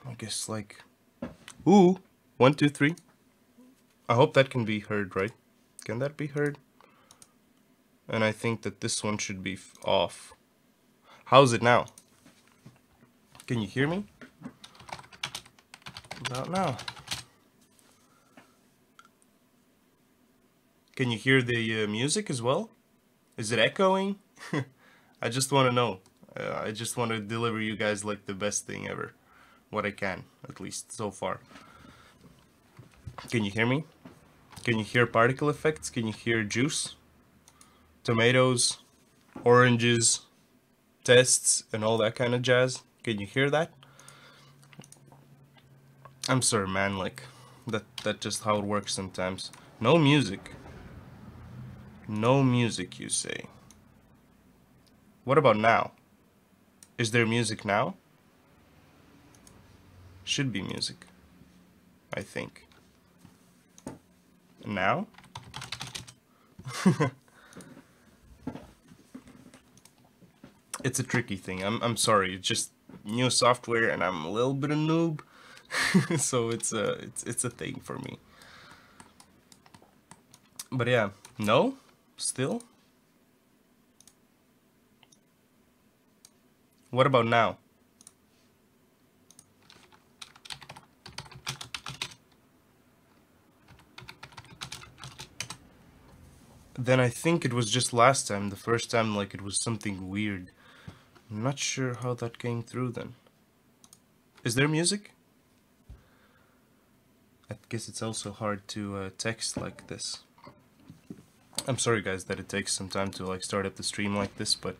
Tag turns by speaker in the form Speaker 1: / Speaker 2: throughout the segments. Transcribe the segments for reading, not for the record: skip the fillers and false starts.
Speaker 1: I guess like, ooh, 1, 2, 3. I hope that can be heard, right? Can that be heard? And I think that this one should be off. How's it now? Can you hear me? About now. Can you hear the music as well? Is it echoing? I just want to know. I just want to deliver you guys like the best thing ever. What I can, at least so far. Can you hear me? Can you hear particle effects? Can you hear juice? Tomatoes, oranges, tests, and all that kind of jazz? Can you hear that? I'm sorry, man, like, that's just how it works sometimes. No music. No music, you say. What about now? Is there music now? Should be music, I think. Now? It's a tricky thing. I'm sorry. It's just new software, and I'm a little bit of noob, so it's a thing for me. But yeah, no, still. What about now? Then I think it was just last time, the first time, like it was something weird. I'm not sure how that came through then. Is there music? I guess it's also hard to text like this. I'm sorry guys that it takes some time to like start up the stream like this, but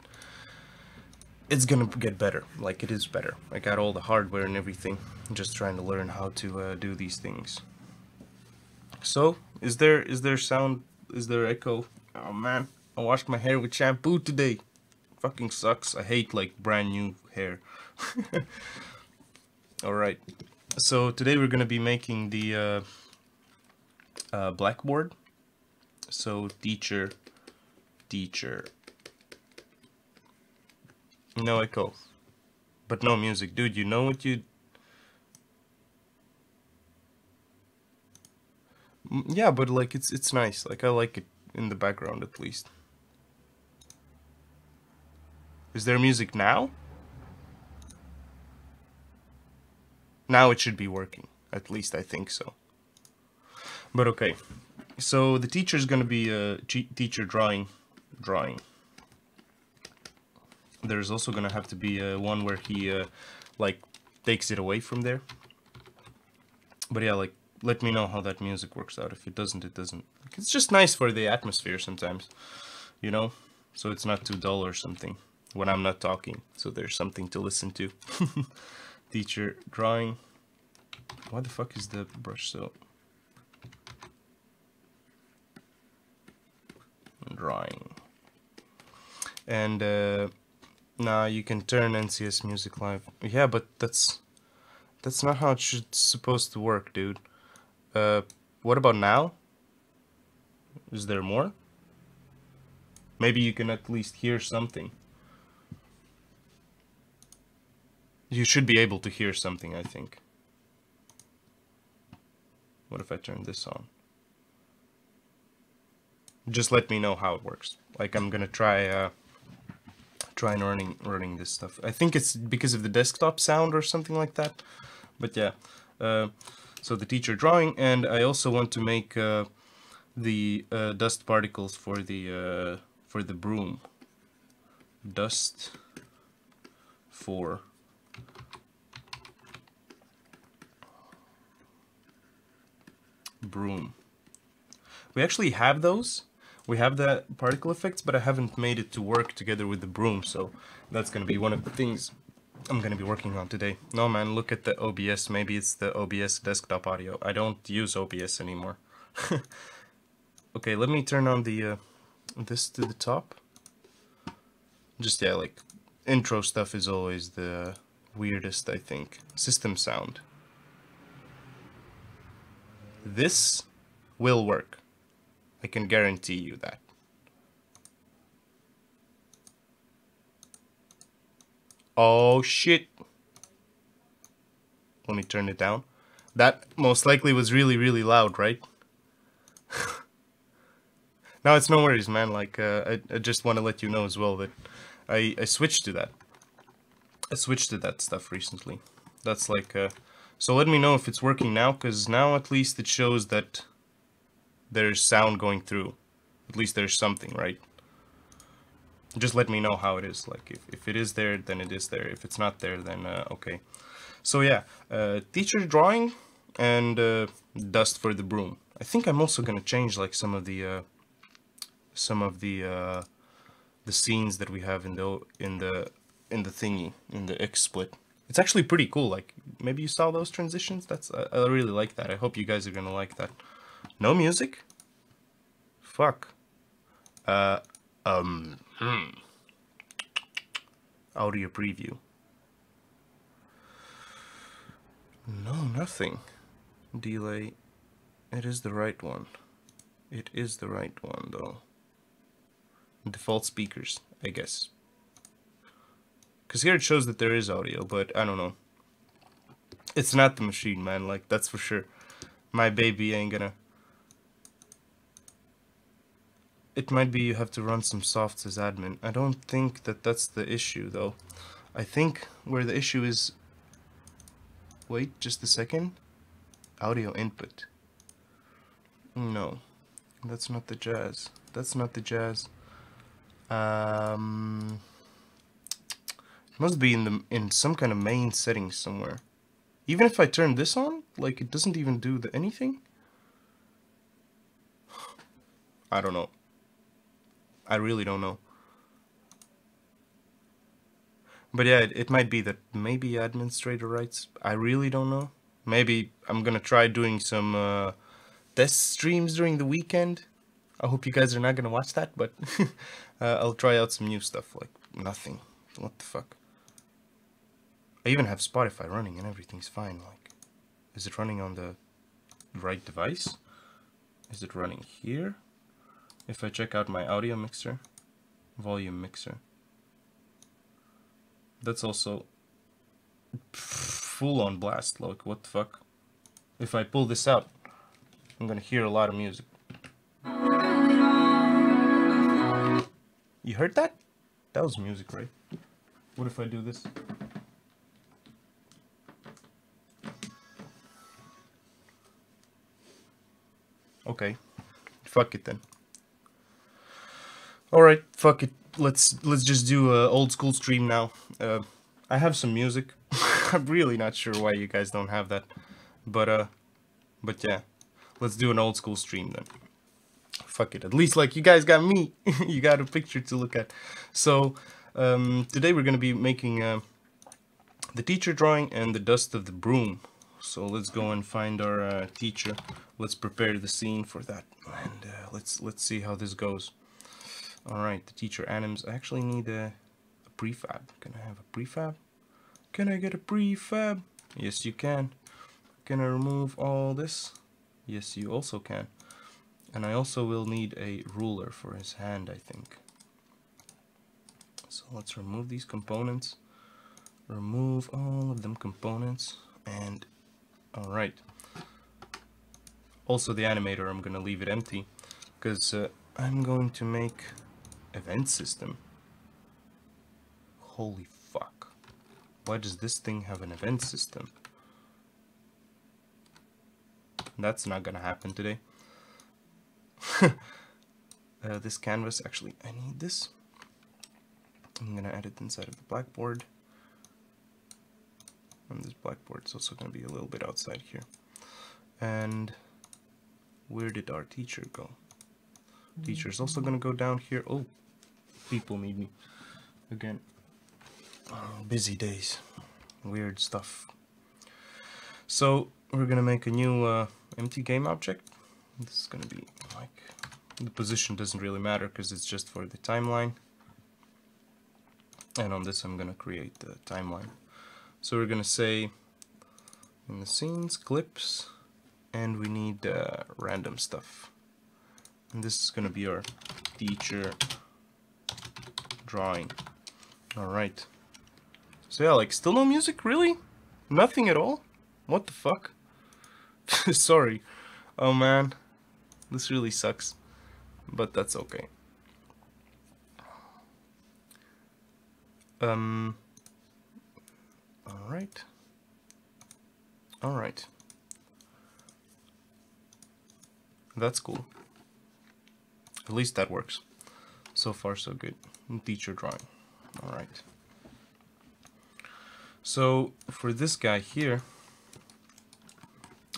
Speaker 1: it's gonna get better. Like it is better. I got all the hardware and everything. I'm just trying to learn how to do these things. So, is there sound? Is there echo? Oh man, I washed my hair with shampoo today. Fucking sucks. I hate like brand new hair. Alright, so today we're gonna be making the blackboard. So teacher, no echo, but no music. Dude, you know what you... Yeah, but like it's nice. Like I like it in the background at least. Is there music now? Now it should be working. At least I think so. But okay. So the teacher's gonna be a teacher drawing. There's also gonna have to be one where he like takes it away from there. But yeah, like let me know how that music works out. If it doesn't, it doesn't. It's just nice for the atmosphere sometimes, you know? So it's not too dull or something when I'm not talking. So there's something to listen to. Teacher drawing. Why the fuck is the brush so... Drawing. And nah, you can turn NCS Music Live. Yeah, but that's not how it should supposed to work, dude. What about now? Is there more? Maybe you can at least hear something. You should be able to hear something, I think. What if I turn this on? Just let me know how it works. Like I'm gonna try running this stuff. I think it's because of the desktop sound or something like that. But yeah, so the teacher drawing, and I also want to make the dust particles for the broom. Dust for broom. We actually have those. We have the particle effects, but I haven't made it to work together with the broom, so that's gonna be one of the things I'm gonna be working on today. No man, look at the OBS. Maybe it's the OBS desktop audio. I don't use OBS anymore. Okay, let me turn on the this to the top. Just yeah, like intro stuff is always the weirdest, I think. System sound. This will work. I can guarantee you that. Oh shit. Let me turn it down. That most likely was really, really loud, right? No, it's no worries, man. Like, I just want to let you know as well that I switched to that. I switched to that stuff recently. That's like, so let me know if it's working now, because now at least it shows that there's sound going through. At least there's something, right? Just let me know how it is. Like, if it is there, then it is there. If it's not there, then okay. So yeah, teacher drawing and dust for the broom. I think I'm also gonna change like some of the scenes that we have in the thingy, in the XSplit. It's actually pretty cool. Like, maybe you saw those transitions. That's I really like that. I hope you guys are gonna like that. No music? Fuck. Audio preview. No, nothing. Delay. It is the right one. It is the right one, though. Default speakers, I guess. Because here it shows that there is audio, but I don't know. It's not the machine, man. Like, that's for sure. My baby ain't gonna... It might be you have to run some softs as admin. I don't think that that's the issue, though. I think where the issue is... Wait, just a second. Audio input. No. That's not the jazz. That's not the jazz. It must be in some kind of main settings somewhere. Even if I turn this on, like, it doesn't even do anything. I don't know. I really don't know. But yeah, it might be that maybe administrator rights. I really don't know. Maybe I'm gonna try doing some test streams during the weekend. I hope you guys are not gonna watch that, but I'll try out some new stuff. Like, nothing. What the fuck? I even have Spotify running and everything's fine. Like, is it running on the right device? Is it running here? If I check out my audio mixer, volume mixer, that's also full on blast. Like, what the fuck? If I pull this out, I'm gonna hear a lot of music. You heard that? That was music, right? What if I do this? Okay, fuck it then. All right, fuck it. Let's just do a old school stream now. I have some music. I'm really not sure why you guys don't have that, but yeah, let's do an old school stream then. Fuck it. At least like you guys got me. You got a picture to look at. So today we're gonna be making the teacher drawing and the dust of the broom. So let's go and find our teacher. Let's prepare the scene for that, and let's see how this goes. All right, the teacher anims. I actually need a prefab. Can I have a prefab? Can I get a prefab? Yes, you can. Can I remove all this? Yes, you also can. And I also will need a ruler for his hand, I think. So let's remove these components. Remove all of them components. And all right. Also the animator, I'm gonna leave it empty because I'm going to make event system. Holy fuck. Why does this thing have an event system? That's not gonna happen today. This canvas, actually, I need this. I'm gonna add it inside of the blackboard. And this blackboard is also gonna be a little bit outside here. And where did our teacher go? Teacher's also gonna go down here. Oh, people need me. Again, busy days. Weird stuff. So we're gonna make a new empty game object. This is gonna be like, the position doesn't really matter because it's just for the timeline. And on this I'm gonna create the timeline. So we're gonna say in the scenes, clips, and we need random stuff. And this is gonna be our teacher drawing. All right. So yeah, like, still no music, really? Nothing at all? What the fuck? Sorry. Oh man, this really sucks. But that's okay. Alright. Alright. That's cool. At least that works. So far so good. Teacher drawing. Alright. So for this guy here,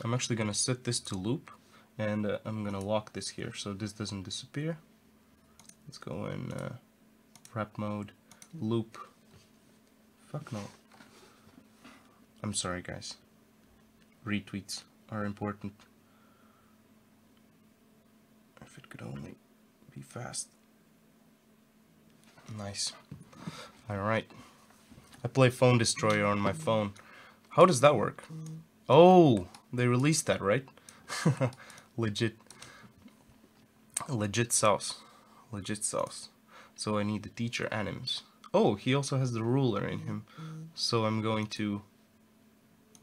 Speaker 1: I'm actually gonna set this to loop, and I'm gonna lock this here so this doesn't disappear. Let's go in wrap mode, loop. Fuck no. I'm sorry guys. Retweets are important. If it could only be fast. Nice. Alright. I play Phone Destroyer on my phone. How does that work? Oh, they released that, right? Legit. Legit sauce. Legit sauce. So I need the teacher anims. Oh, he also has the ruler in him. So I'm going to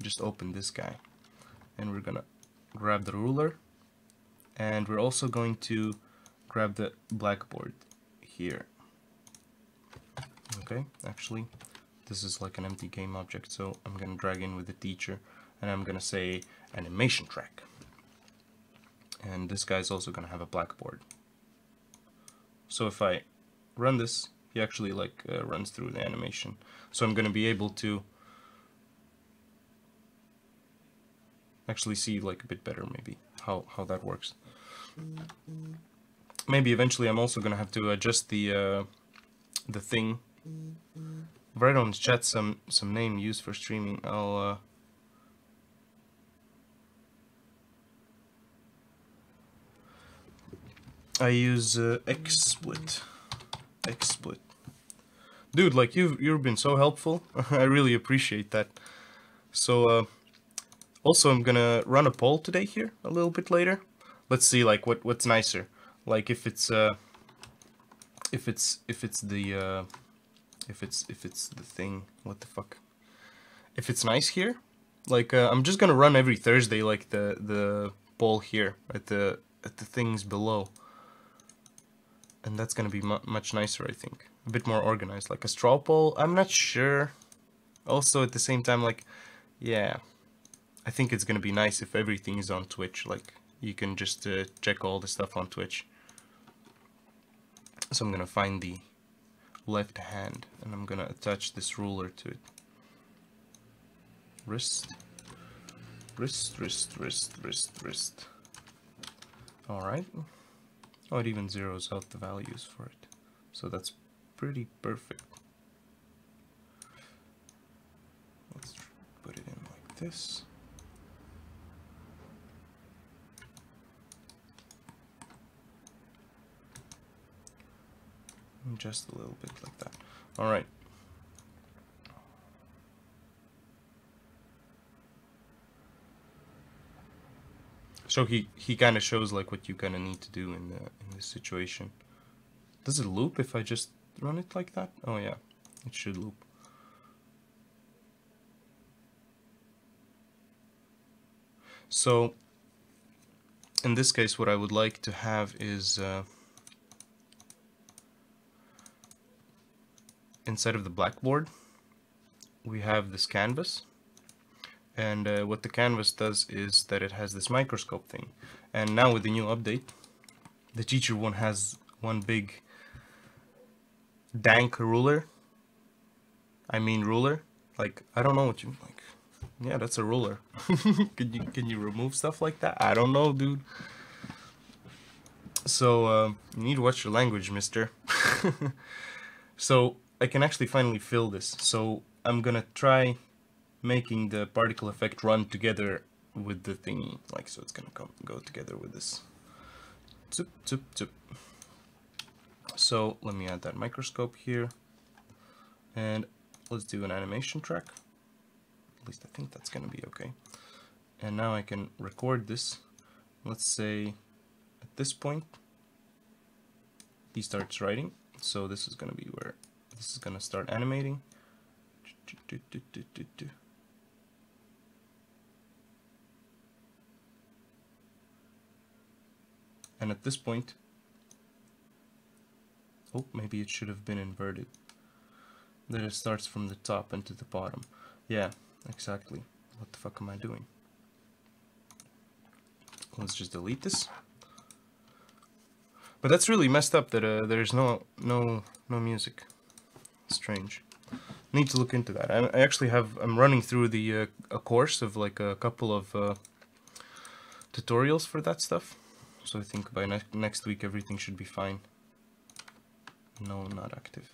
Speaker 1: just open this guy. And we're gonna grab the ruler. And we're also going to grab the blackboard here. Okay, actually, this is like an empty game object, so I'm gonna drag in with the teacher, and I'm gonna say animation track. And this guy's also gonna have a blackboard. So if I run this, he actually like runs through the animation. So I'm gonna be able to actually see like a bit better maybe how that works. Maybe eventually I'm also gonna have to adjust the thing. Write on chat some name used for streaming. I'll I use XSplit. XSplit. Dude, like you've been so helpful. I really appreciate that. So also I'm gonna run a poll today here a little bit later. Let's see like what's nicer. Like if it's the thing, what the fuck? If it's nice here, like I'm just gonna run every Thursday like the poll here at the things below. And that's gonna be much nicer, I think. A bit more organized, like a straw poll. I'm not sure. Also, at the same time, like, yeah, I think it's gonna be nice if everything is on Twitch. Like, you can just check all the stuff on Twitch. So I'm gonna find the left hand, and I'm gonna attach this ruler to it. Wrist, wrist, wrist, wrist, wrist, wrist. All right. Oh, it even zeroes out the values for it. So that's pretty perfect. Let's put it in like this. And just a little bit like that. All right. So he kind of shows like what you kind of need to do in this situation. Does it loop if I just run it like that? Oh yeah, it should loop. So in this case, what I would like to have is inside of the blackboard, we have this canvas. And what the canvas does is that it has this microscope thing. And now with the new update, the teacher one has one big dank ruler. I mean ruler. Like, I don't know what you like. Yeah, that's a ruler. Can you remove stuff like that? I don't know, dude. So you need to watch your language, mister. So I can actually finally fill this. So I'm gonna try making the particle effect run together with the thingy, like, so it's gonna go together with this. Zup, zup, zup. So let me add that microscope here, and let's do an animation track. At least I think that's gonna be okay. And now I can record this. Let's say at this point he starts writing, so this is gonna be where this is gonna start animating. And at this point, oh, maybe it should have been inverted. Then it starts from the top and to the bottom. Yeah, exactly. What the fuck am I doing? Let's just delete this. But that's really messed up that there's no music. Strange. Need to look into that. I actually I'm running through the a course of like a couple of tutorials for that stuff. So I think by next week everything should be fine. No, not active.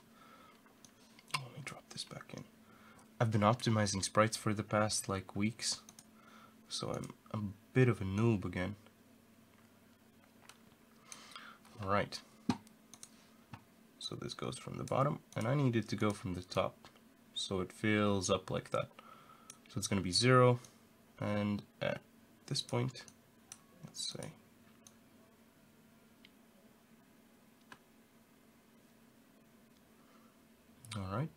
Speaker 1: Let me drop this back in. I've been optimizing sprites for the past like weeks, so I'm a bit of a noob again. Alright. So this goes from the bottom, and I need it to go from the top. So it fills up like that. So it's going to be 0, and at this point, let's say, alright.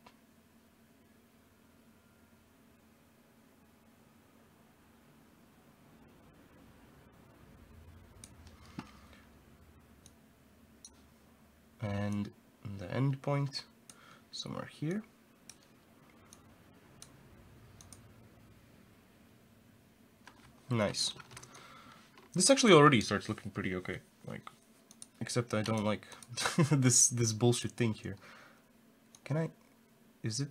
Speaker 1: And the end point somewhere here. Nice. This actually already starts looking pretty okay. Like, except I don't like this bullshit thing here. Can I? Is it?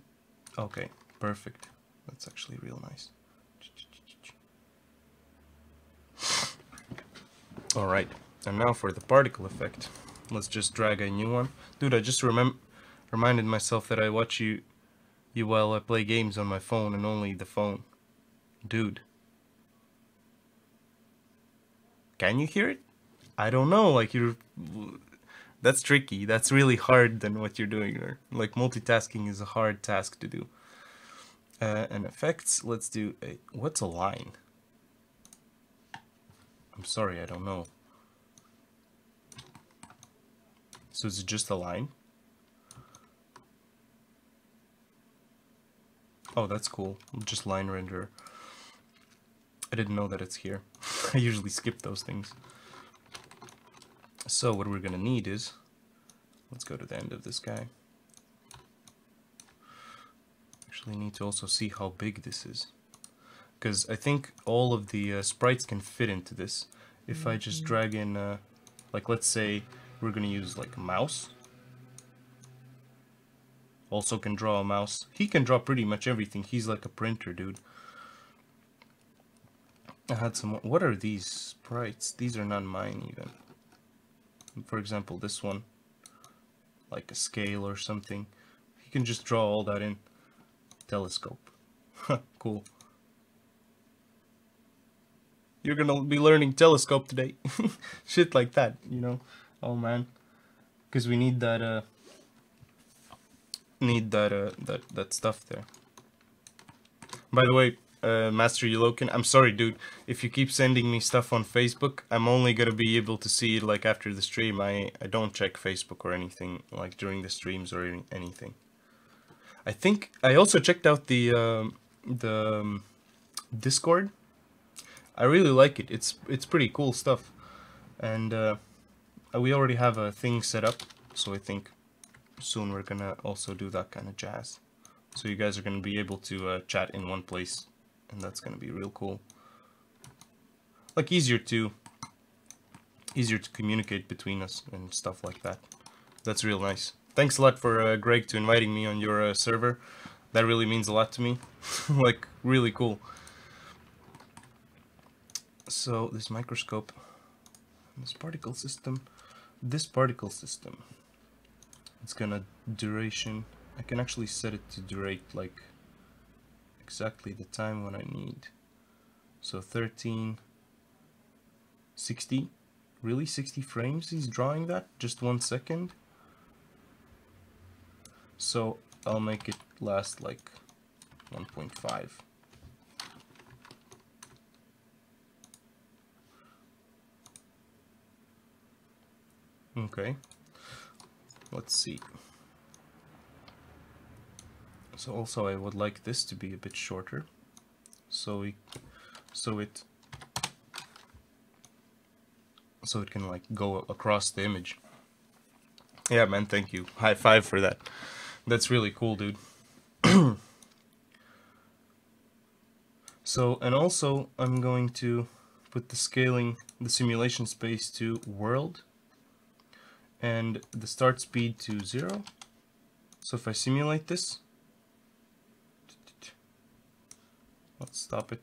Speaker 1: Okay, perfect. That's actually real nice. All right, and now for the particle effect. Let's just drag a new one. Dude, I just reminded myself that I watch you while I play games on my phone and only the phone. Dude. Can you hear it? I don't know, like that's tricky. That's really hard than what you're doing there. Like multitasking is a hard task to do. And effects, let's do a, what's a line? I'm sorry, I don't know. So is it just a line? Oh, that's cool. Just line render. I didn't know that it's here. I usually skip those things. So what we're gonna need is, let's go to the end of this guy. Actually need to also see how big this is, because I think all of the sprites can fit into this. If I just drag in, like let's say we're gonna use like a mouse. Also can draw a mouse. He can draw pretty much everything. He's like a printer, dude. I had some. What are these sprites? These are not mine even. For example, this one, like a scale or something. You can just draw all that in. Telescope. Cool. You're gonna be learning telescope today. Shit like that, you know. Oh man, because we need that. That stuff there. By the way, Master Yulokin, I'm sorry, dude. If you keep sending me stuff on Facebook, I'm only gonna be able to see it like after the stream. I don't check Facebook or anything like during the streams or anything. I think I also checked out the Discord. I really like it. It's pretty cool stuff, and we already have a thing set up. So I think soon we're gonna also do that kind of jazz. So you guys are gonna be able to chat in one place, and that's gonna be real cool. Like easier to communicate between us and stuff like that. That's real nice. Thanks a lot for Greg to inviting me on your server. That really means a lot to me. Like really cool. So this microscope, this particle system, it's gonna duration. I can actually set it to durate like exactly the time when I need. So 13, 60, really 60 frames he's drawing that? Just 1 second? So I'll make it last like 1.5. Okay, let's see. So also I would like this to be a bit shorter, so it so it can like go across the image. Yeah, man, thank you. High five for that. That's really cool, dude. So, and also I'm going to put the scaling, the simulation space to world, and the start speed to 0. So if I simulate this, let's stop it.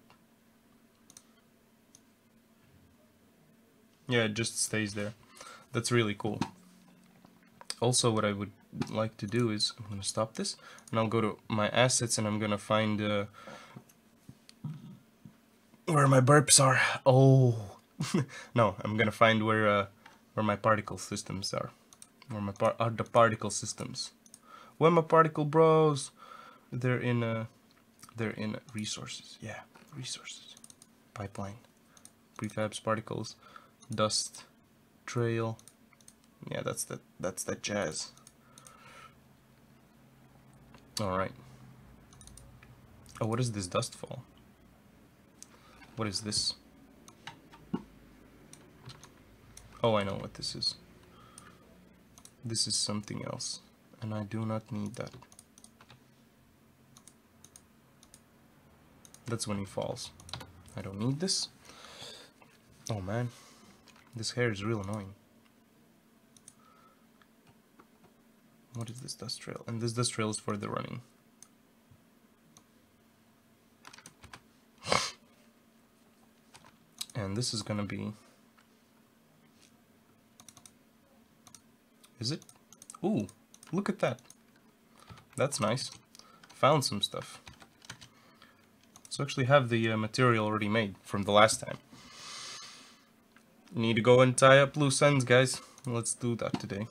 Speaker 1: Yeah, it just stays there. That's really cool. Also, what I would like to do is, I'm going to stop this, and I'll go to my assets, and I'm going to find where my burps are. Oh, no, I'm going to find where my particle systems are. Where my the particle systems. Where my particle bros? They're in resources. Yeah, resources. Pipeline. Prefabs, particles, dust, trail. Yeah, that's that jazz. All right. Oh, what is this dust fall? What is this? Oh, I know what this is. This is something else, and I do not need that. That's when he falls. I don't need this. Oh man, this hair is real annoying. What is this dust trail? And this dust trail is for the running. And this is gonna be... Is it? Ooh, look at that. That's nice. Found some stuff. So actually have the material already made from the last time. Need to go and tie up loose ends, guys. Let's do that today.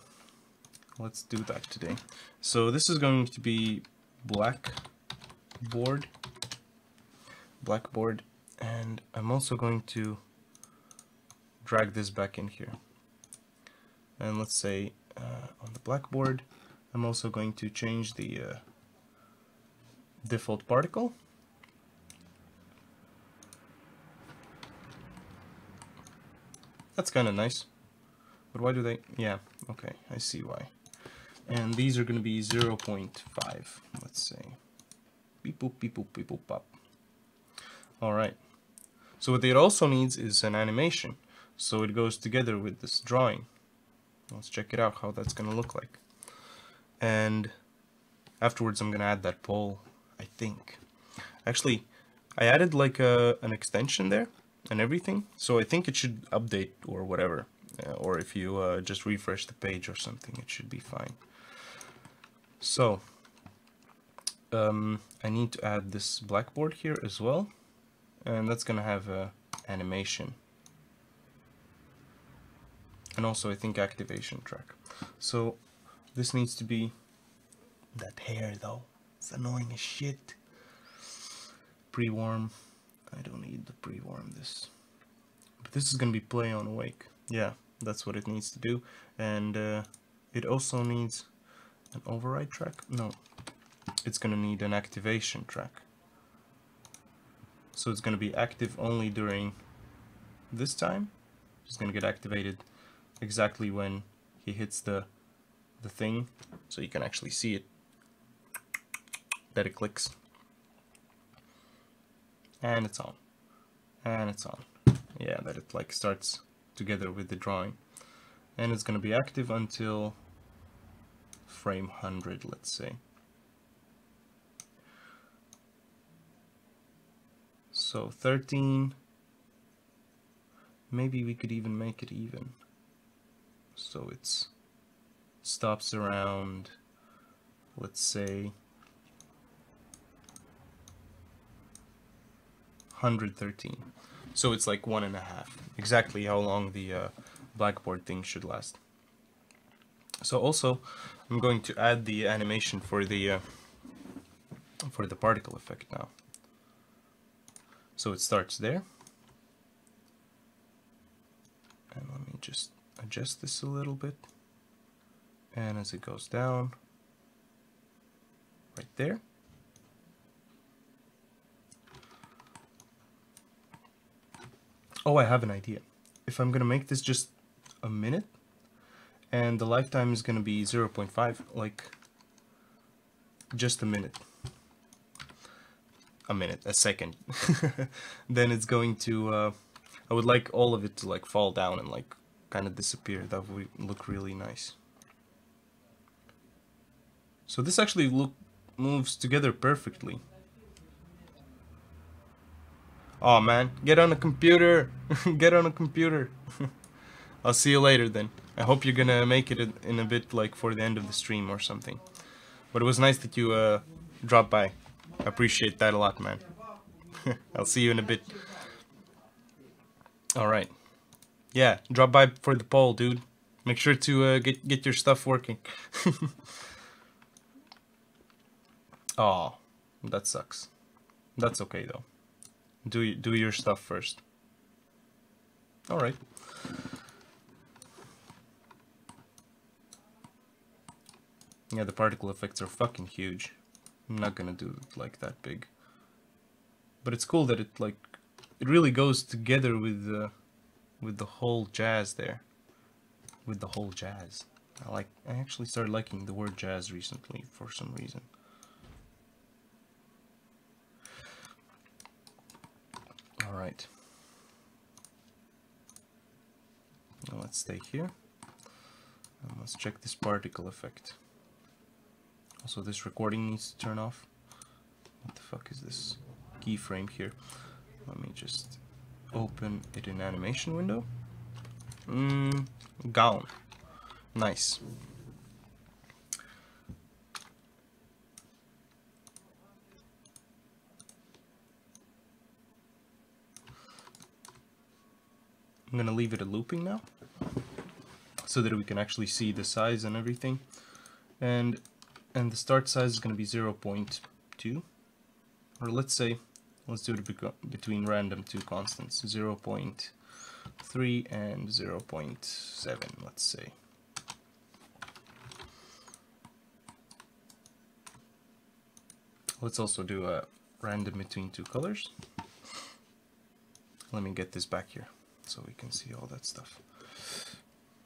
Speaker 1: Let's do that today. So this is going to be blackboard, and I'm also going to drag this back in here. And let's say on the blackboard, I'm also going to change the default particle. That's kind of nice. But why do they... Yeah, okay, I see why. And these are going to be 0.5, let's say. Beep boop, beep boop, beep boop, pop. Alright. So what it also needs is an animation. So it goes together with this drawing. Let's check it out, how that's going to look like. And afterwards I'm going to add that pole, I think. Actually, I added like an extension there and everything. So I think it should update or whatever. Or if you just refresh the page or something, it should be fine. So, I need to add this blackboard here as well, and that's gonna have a animation, and also I think activation track. So this needs to be that hair though. It's annoying as shit. Pre-warm. I don't need the pre-warm this, but this is gonna be play on awake. Yeah, that's what it needs to do, and it also needs an override track? No, it's gonna need an activation track. So it's gonna be active only during this time. It's gonna get activated exactly when he hits the thing, so you can actually see it, that it clicks. And it's on. And it's on. Yeah, that it like starts together with the drawing. And it's gonna be active until frame 100, let's say. So 13, maybe we could even make it even. So it's stops around, let's say, 113. So it's like 1.5, exactly how long the blackboard thing should last. So also, I'm going to add the animation for the particle effect now. So it starts there, and let me just adjust this a little bit, and as it goes down, right there. Oh, I have an idea. If I'm gonna make this just a minute, and the lifetime is going to be 0.5, like just a minute. A second. Then it's going to, I would like all of it to like fall down and like kind of disappear. That would look really nice. So this actually moves together perfectly. Oh man, get on a computer! Get on a computer! I'll see you later then. I hope you're gonna make it in a bit, like for the end of the stream or something. But it was nice that you dropped by. I appreciate that a lot, man. I'll see you in a bit. Alright. Yeah, drop by for the poll, dude. Make sure to get your stuff working. Oh, that sucks. That's okay though. Do your stuff first. Alright. Yeah, the particle effects are fucking huge. I'm not gonna do it like that big. But it's cool that it really goes together with the whole jazz there. With the whole jazz. I actually started liking the word jazz recently for some reason. Alright. Now let's stay here. And let's check this particle effect. Also, this recording needs to turn off. What the fuck is this keyframe here? Let me just open it in animation window. Gone. Nice. I'm gonna leave it a looping now, so that we can actually see the size and everything. And the start size is gonna be 0.2, or let's do it between random two constants, 0.3 and 0.7, let's say. Let's also do a random between two colors. Let me get this back here so we can see all that stuff.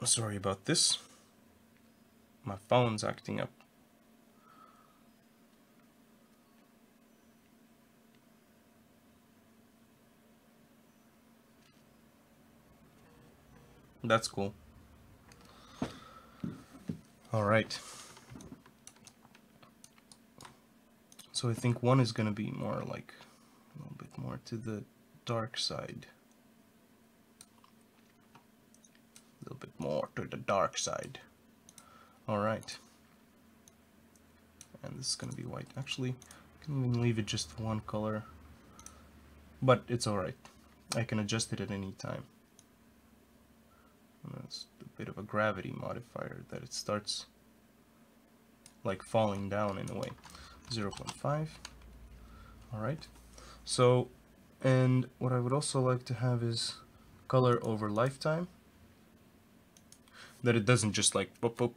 Speaker 1: Sorry about this. My phone's acting up. That's cool. Alright. So I think one is gonna be more like a little bit more to the dark side. A little bit more to the dark side. Alright. And this is gonna be white. Actually, I can even leave it just one color. But it's alright. I can adjust it at any time. It's a bit of a gravity modifier that it starts like falling down in a way. 0.5. Alright. So, and what I would also like to have is color over lifetime. That it doesn't just like pop up,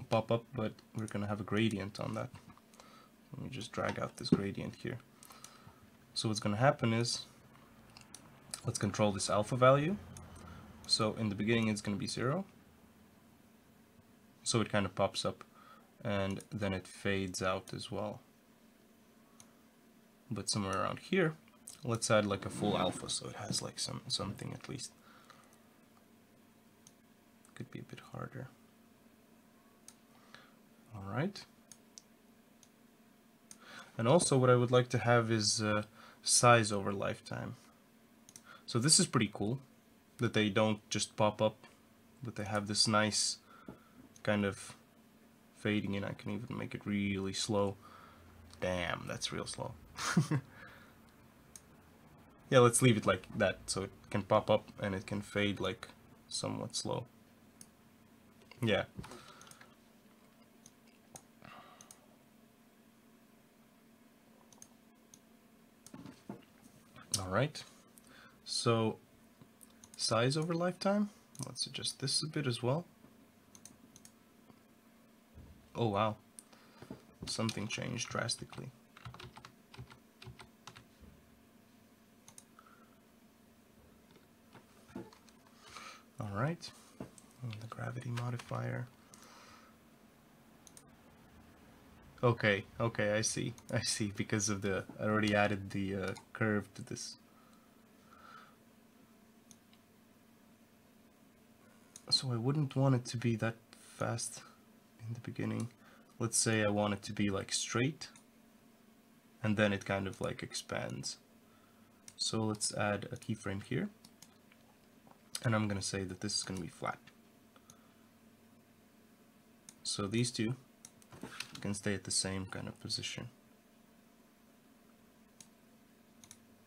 Speaker 1: pop up, but we're gonna have a gradient on that. Let me just drag out this gradient here. So what's gonna happen is, let's control this alpha value. So in the beginning it's going to be 0, so it kind of pops up, and then it fades out as well. But somewhere around here, let's add like a full alpha, so it has like something at least. Could be a bit harder. Alright. And also what I would like to have is size over lifetime. So this is pretty cool, that they don't just pop up, but they have this nice kind of fading in. I can even make it really slow. Damn, that's real slow. Yeah, let's leave it like that, so it can pop up and it can fade like somewhat slow. Yeah. Alright, so size over lifetime, let's adjust this a bit as well. Oh wow, something changed drastically. Alright, the gravity modifier. Okay, I see, because of I already added the curve to this. So I wouldn't want it to be that fast in the beginning. Let's say I want it to be like straight, and then it kind of like expands. So let's add a keyframe here, and I'm gonna say that this is gonna be flat. So these two can stay at the same kind of position.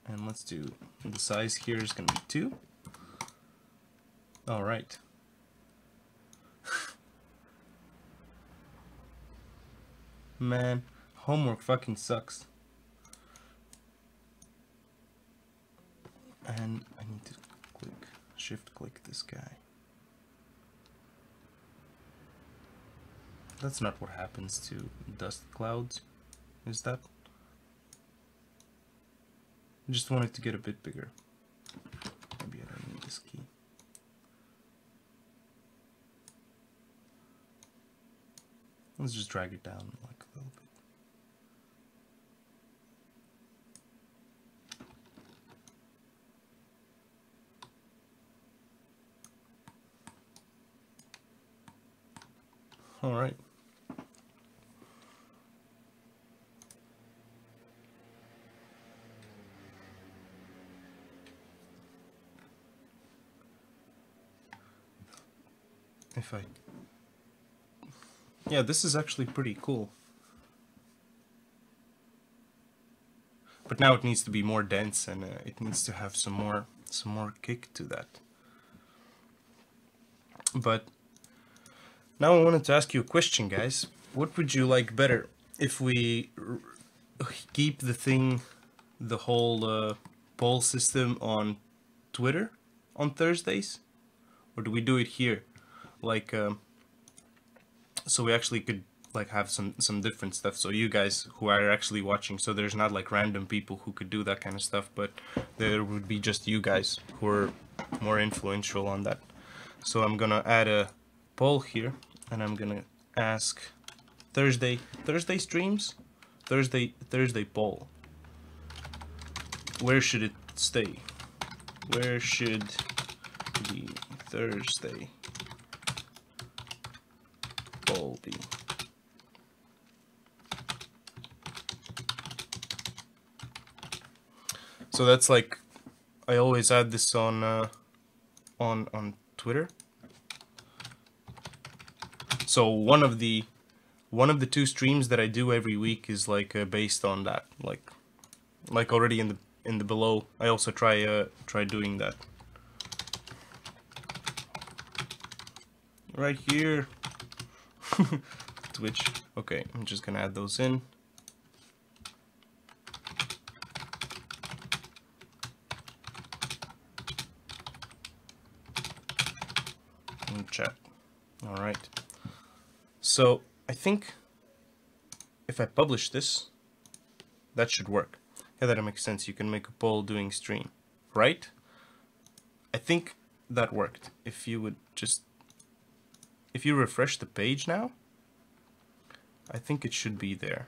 Speaker 1: And let's do, the size here is gonna be 2. Alright. Man, homework fucking sucks. And I need to shift click this guy. That's not what happens to dust clouds, is that? I just want it to get a bit bigger. Maybe I don't need this key. Let's just drag it down like a little bit. All right. Yeah, this is actually pretty cool. But now it needs to be more dense, and it needs to have some more kick to that. But now I wanted to ask you a question, guys. What would you like better, if we keep the whole poll system on Twitter on Thursdays, or do we do it here, like so we actually could like have some different stuff, so you guys who are actually watching, so there's not like random people who could do that kind of stuff, but there would be just you guys who are more influential on that. So I'm gonna add a poll here, and I'm gonna ask Thursday streams, Thursday poll. Where should it stay? Where should the Thursday poll be? So that's like, I always add this on Twitter. So one of the 2 streams that I do every week is like based on that, like already in the below. I also try doing that right here. Twitch. Okay, I'm just gonna add those in. And chat. All right. So I think if I publish this, that should work. Yeah, that makes sense. You can make a poll doing stream, right? I think that worked. If you would just, if you refresh the page now, I think it should be there.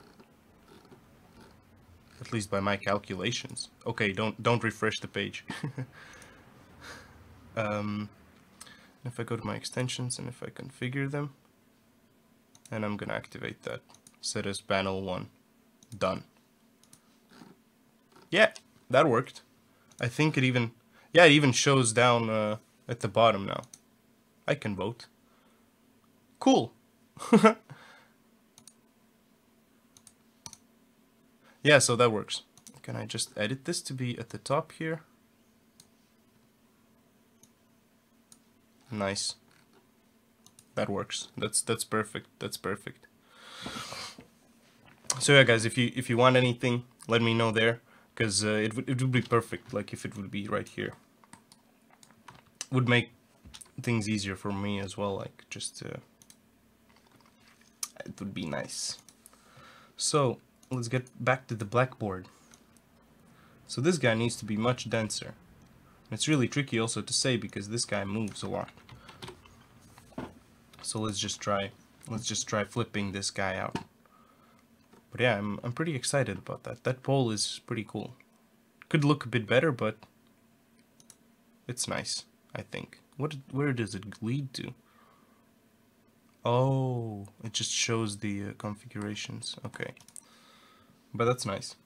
Speaker 1: At least by my calculations. Okay, don't refresh the page. If I go to my extensions and if I configure them, and I'm gonna activate that. Set as panel 1. Done. Yeah, that worked. I think it even, yeah, it even shows down at the bottom now. I can vote. Cool. Yeah, so that works. Can I just edit this to be at the top here? Nice. That works. That's perfect. That's perfect. So yeah, guys, if you want anything, let me know there, because it would be perfect. Like if it would be right here, would make things easier for me as well. Like just it would be nice. So let's get back to the blackboard. So this guy needs to be much denser. It's really tricky also to say because this guy moves a lot. So let's just try flipping this guy out. But yeah, I'm pretty excited about that. That pole is pretty cool. Could look a bit better, but it's nice, I think. Where does it lead to? Oh, it just shows the configurations. Okay. But that's nice.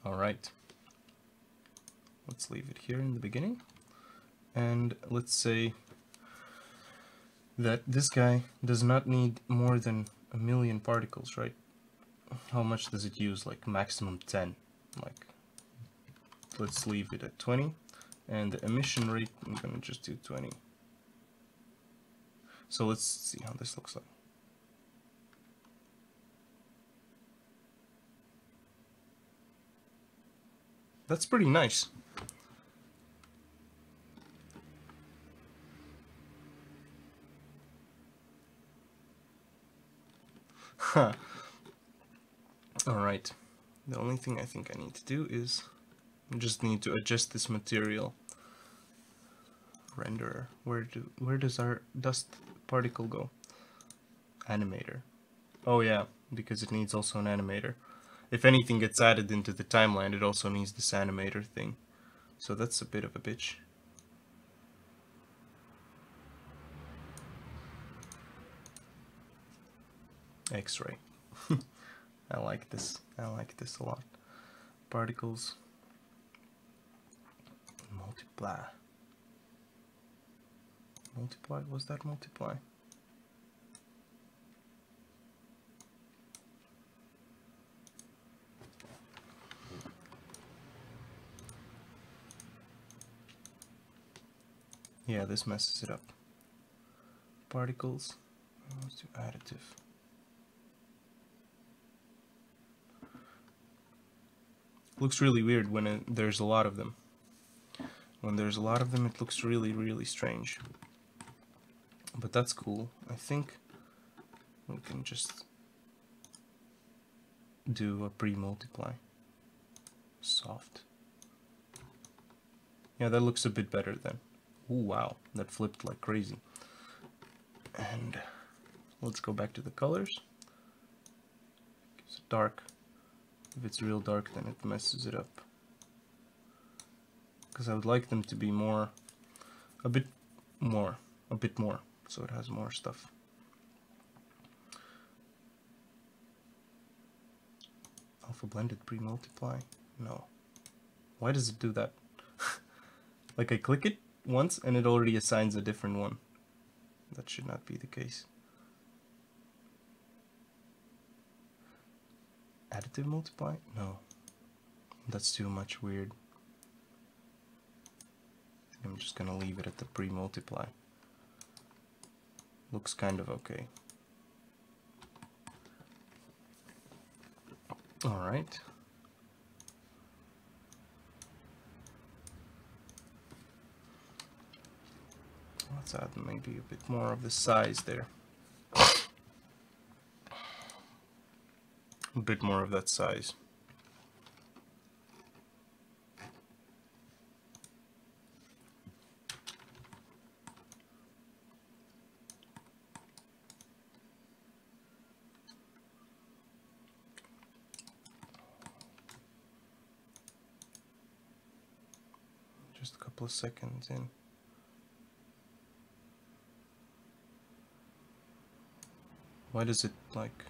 Speaker 1: Alright. Let's leave it here in the beginning. And let's say that this guy does not need more than 1,000,000 particles, right? How much does it use? Like maximum 10. Like, let's leave it at 20. And the emission rate, I'm gonna just do 20. So let's see how this looks like. That's pretty nice. Huh. Alright. The only thing I think I need to do is just need to adjust this material renderer. Where does our dust particle go? Animator. Oh yeah, because it needs also an animator. If anything gets added into the timeline, it also needs this animator thing. So that's a bit of a bitch. X-ray. I like this. I like this a lot. Particles. Multiply. Multiply? Was that multiply? Yeah, this messes it up. Particles. Let's do additive. Looks really weird when there's a lot of them. When there's a lot of them, it looks really, really strange. But that's cool. I think we can just do a pre-multiply. Soft. Yeah, that looks a bit better then. Ooh, wow, that flipped like crazy. And let's go back to the colors. Gives it dark. If it's real dark, then it messes it up. Because I would like them to be more, a bit more, so it has more stuff. Alpha blended pre-multiply? No. Why does it do that? Like I click it once and it already assigns a different one. That should not be the case. Additive multiply? No. That's too much weird. I'm just gonna leave it at the pre-multiply. Looks kind of okay. Alright. Let's add maybe a bit more of the size there. A bit more of that size. Just a couple of seconds in. Why does it like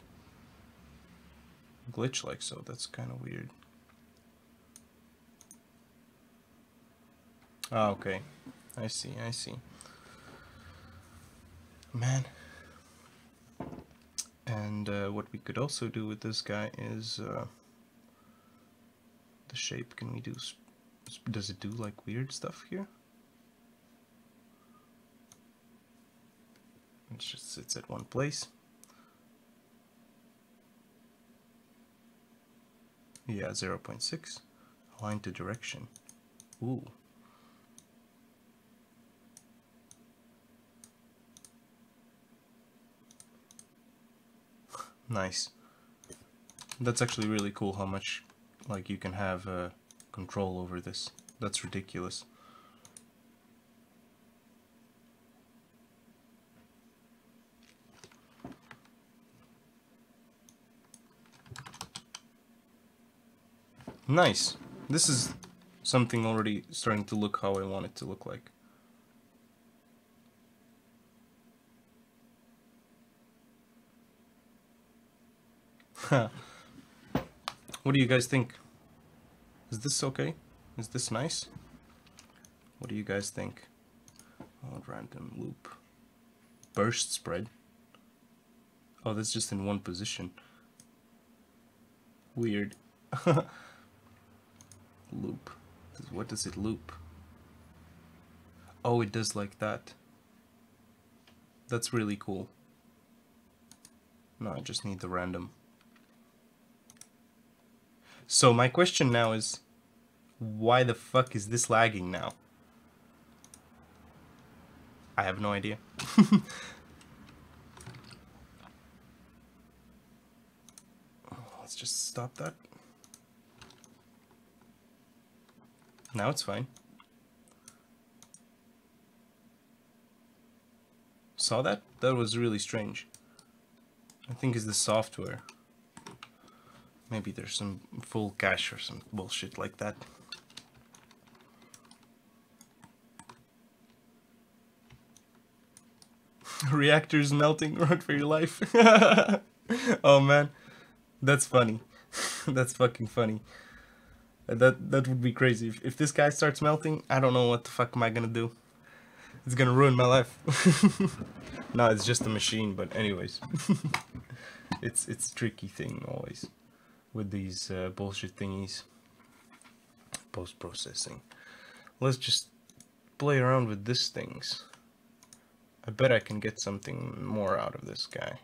Speaker 1: glitch like so? That's kind of weird. Ah, okay. I see, I see. Man. And what we could also do with this guy is the shape. Can we do, does it do like weird stuff here? It just sits at one place. Yeah, 0.6. Align to direction. Ooh. Nice. That's actually really cool how much like you can have control over this. That's ridiculous. Nice. This is something already starting to look how I want it to look like. Huh. What do you guys think? Is this okay? Is this nice? What do you guys think? Oh, random loop. Burst spread. Oh, that's just in one position. Weird. Loop. What does it loop? Oh, it does like that. That's really cool. No, I just need the random. So my question now is, why the fuck is this lagging now? I have no idea. Let's just stop that. Now it's fine. Saw that? That was really strange. I think it's the software. Maybe there's some full cache or some bullshit like that. Reactors melting, run for your life. Oh man, that's funny. That's fucking funny. That would be crazy. If this guy starts melting, I don't know what the fuck am I gonna do. It's gonna ruin my life. No, it's just a machine, but anyways. It's a tricky thing always with these bullshit thingies. Post-processing. Let's just play around with these things. I bet I can get something more out of this guy.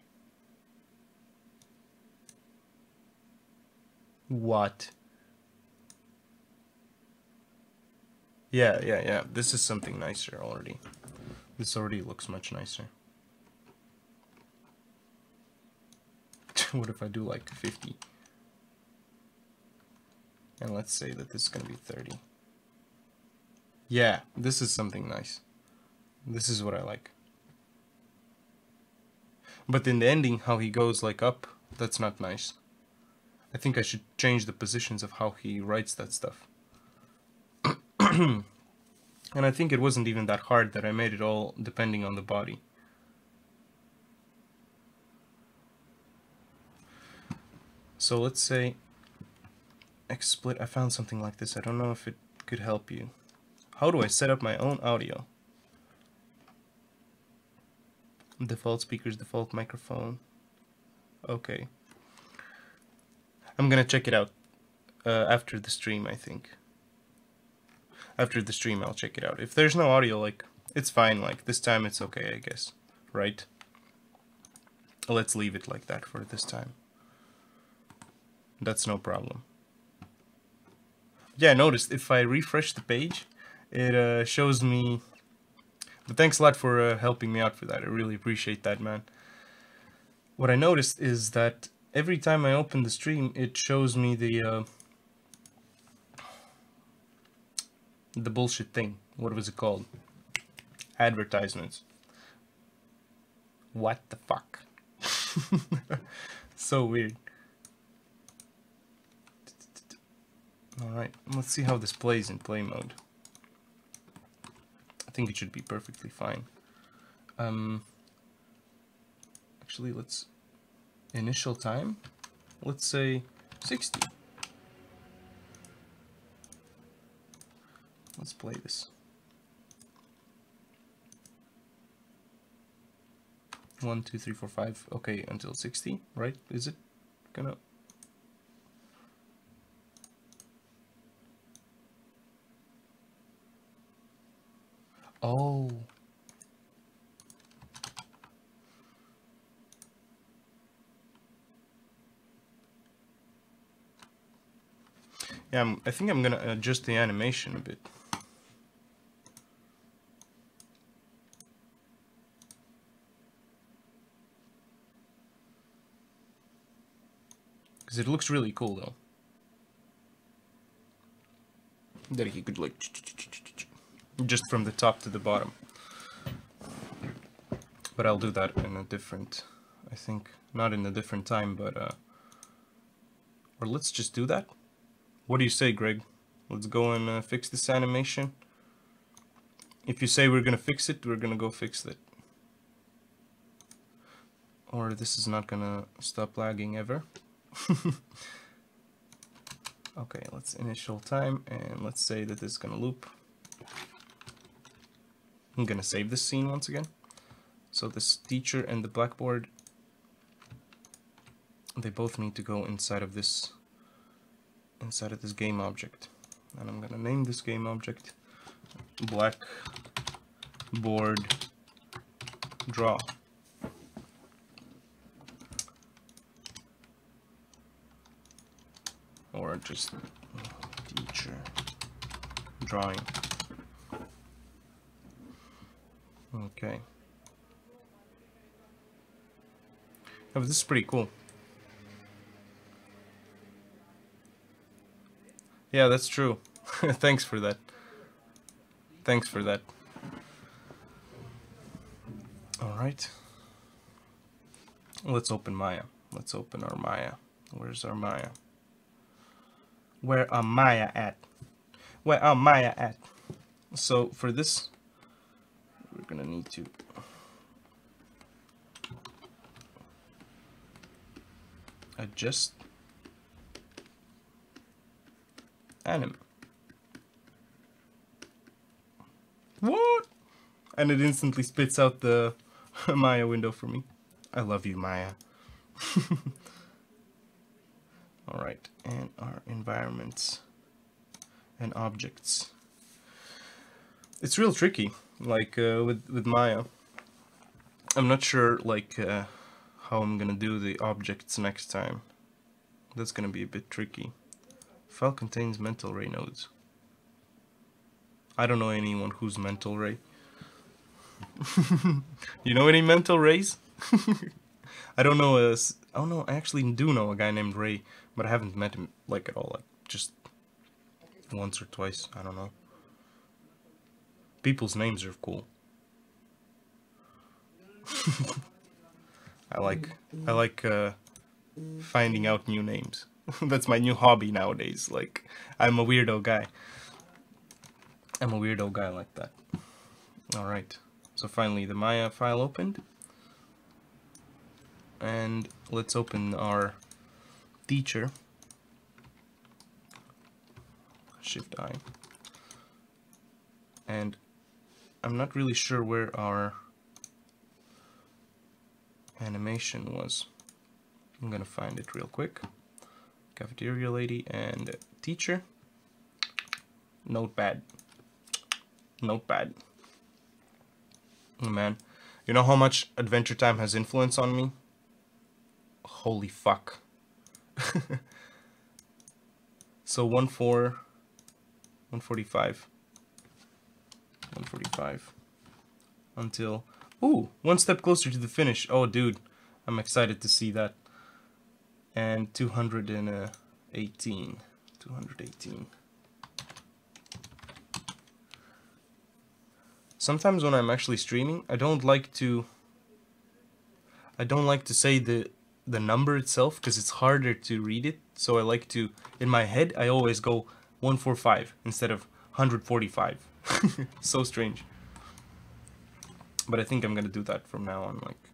Speaker 1: What? Yeah. This is something nicer already. This already looks much nicer. What if I do like 50? And let's say that this is gonna be 30. Yeah, this is something nice. This is what I like. But in the ending, how he goes like up, that's not nice. I think I should change the positions of how he writes that stuff. And I think it wasn't even that hard that I made it all depending on the body. So let's say XSplit. I found something like this. I don't know if it could help you. How do I set up my own audio? Default speakers, default microphone. Okay. I'm gonna check it out after the stream, I think. After the stream, I'll check it out. If there's no audio, like, it's fine. Like, this time it's okay, I guess. Right? Let's leave it like that for this time. That's no problem. Yeah, I noticed if I refresh the page, it shows me... But thanks a lot for helping me out for that. I really appreciate that, man. What I noticed is that every time I open the stream, it shows me the bullshit thing. What was it called? Advertisements. What the fuck? So weird. Alright, let's see how this plays in play mode. I think it should be perfectly fine. Actually, let's... Initial time? Let's say 60. Let's play this. 1, 2, 3, 4, 5. Okay, until 60, right? Is it gonna... Oh. Yeah, I think I'm gonna adjust the animation a bit. Because it looks really cool though. That he could like... just from the top to the bottom. But I'll do that in a different... I think, not in a different time, but... Or let's just do that. What do you say, Greg? Let's go and fix this animation. If you say we're gonna fix it, we're gonna go fix it. Or this is not gonna stop lagging ever. Okay, let's initial time and let's say that it's gonna loop. I'm gonna save this scene once again. So this teacher and the blackboard, they both need to go inside of this game object. And I'm gonna name this game object blackboard draw. Or just teacher drawing. Okay. Oh, this is pretty cool. Yeah, that's true. Thanks for that. Thanks for that. Alright. Let's open Maya. Let's open our Maya. Where's our Maya? Where are Maya at? Where are Maya at? So for this, we're gonna need to adjust anim. What? And it instantly spits out the Maya window for me. I love you, Maya. Alright, and our environments and objects. It's real tricky, like with Maya. I'm not sure like how I'm gonna do the objects next time. That's gonna be a bit tricky. File contains mental ray nodes. I don't know anyone who's mental ray. You know any mental rays? I don't know. Oh no, I actually do know a guy named Ray, but I haven't met him like at all. Like just once or twice. I don't know. People's names are cool. I like finding out new names. That's my new hobby nowadays. Like I'm a weirdo guy. I'm a weirdo guy like that. All right. So finally, the Maya file opened. And let's open our teacher. Shift I. And I'm not really sure where our animation was. I'm gonna find it real quick. Cafeteria lady and teacher. Notepad. Notepad. Oh, man, you know how much Adventure Time has influence on me? Holy fuck. So 145 until, ooh, one step closer to the finish. Oh dude, I'm excited to see that. And 218. Sometimes when I'm actually streaming, I don't like to say the number itself because it's harder to read it. So I like to, in my head, I always go 145 instead of 145. So strange. But I think I'm gonna do that from now on. Like,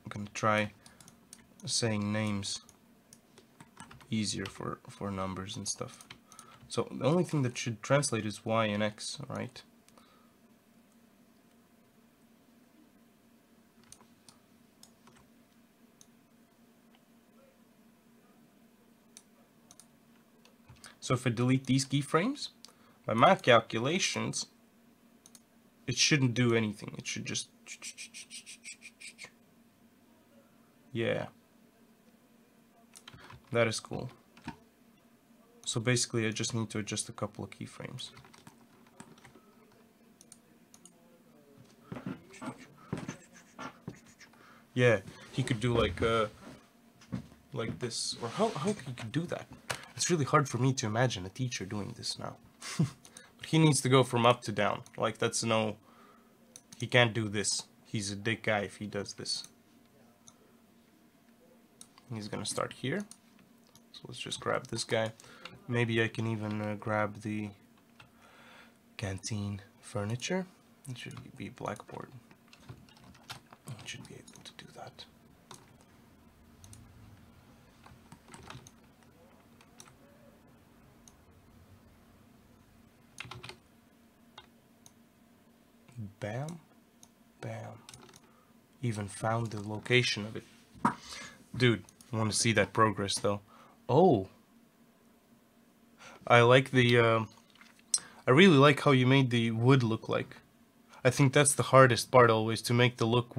Speaker 1: I'm gonna try saying names easier for numbers and stuff. So the only thing that should translate is Y and X, right? So if I delete these keyframes, by my calculations, it shouldn't do anything. It should just... Yeah. That is cool. So basically I just need to adjust a couple of keyframes. Yeah, he could do like this. Or how he could do that? It's really hard for me to imagine a teacher doing this now. But he needs to go from up to down. Like that's no... He can't do this. He's a dick guy if he does this. He's gonna start here. So let's just grab this guy. Maybe I can even grab the canteen furniture. It should be blackboard. I should be able to do that. Bam, bam. Even found the location of it. Dude, I want to see that progress though. Oh, I like the. I really like how you made the wood look like. I think that's the hardest part always, to make the look,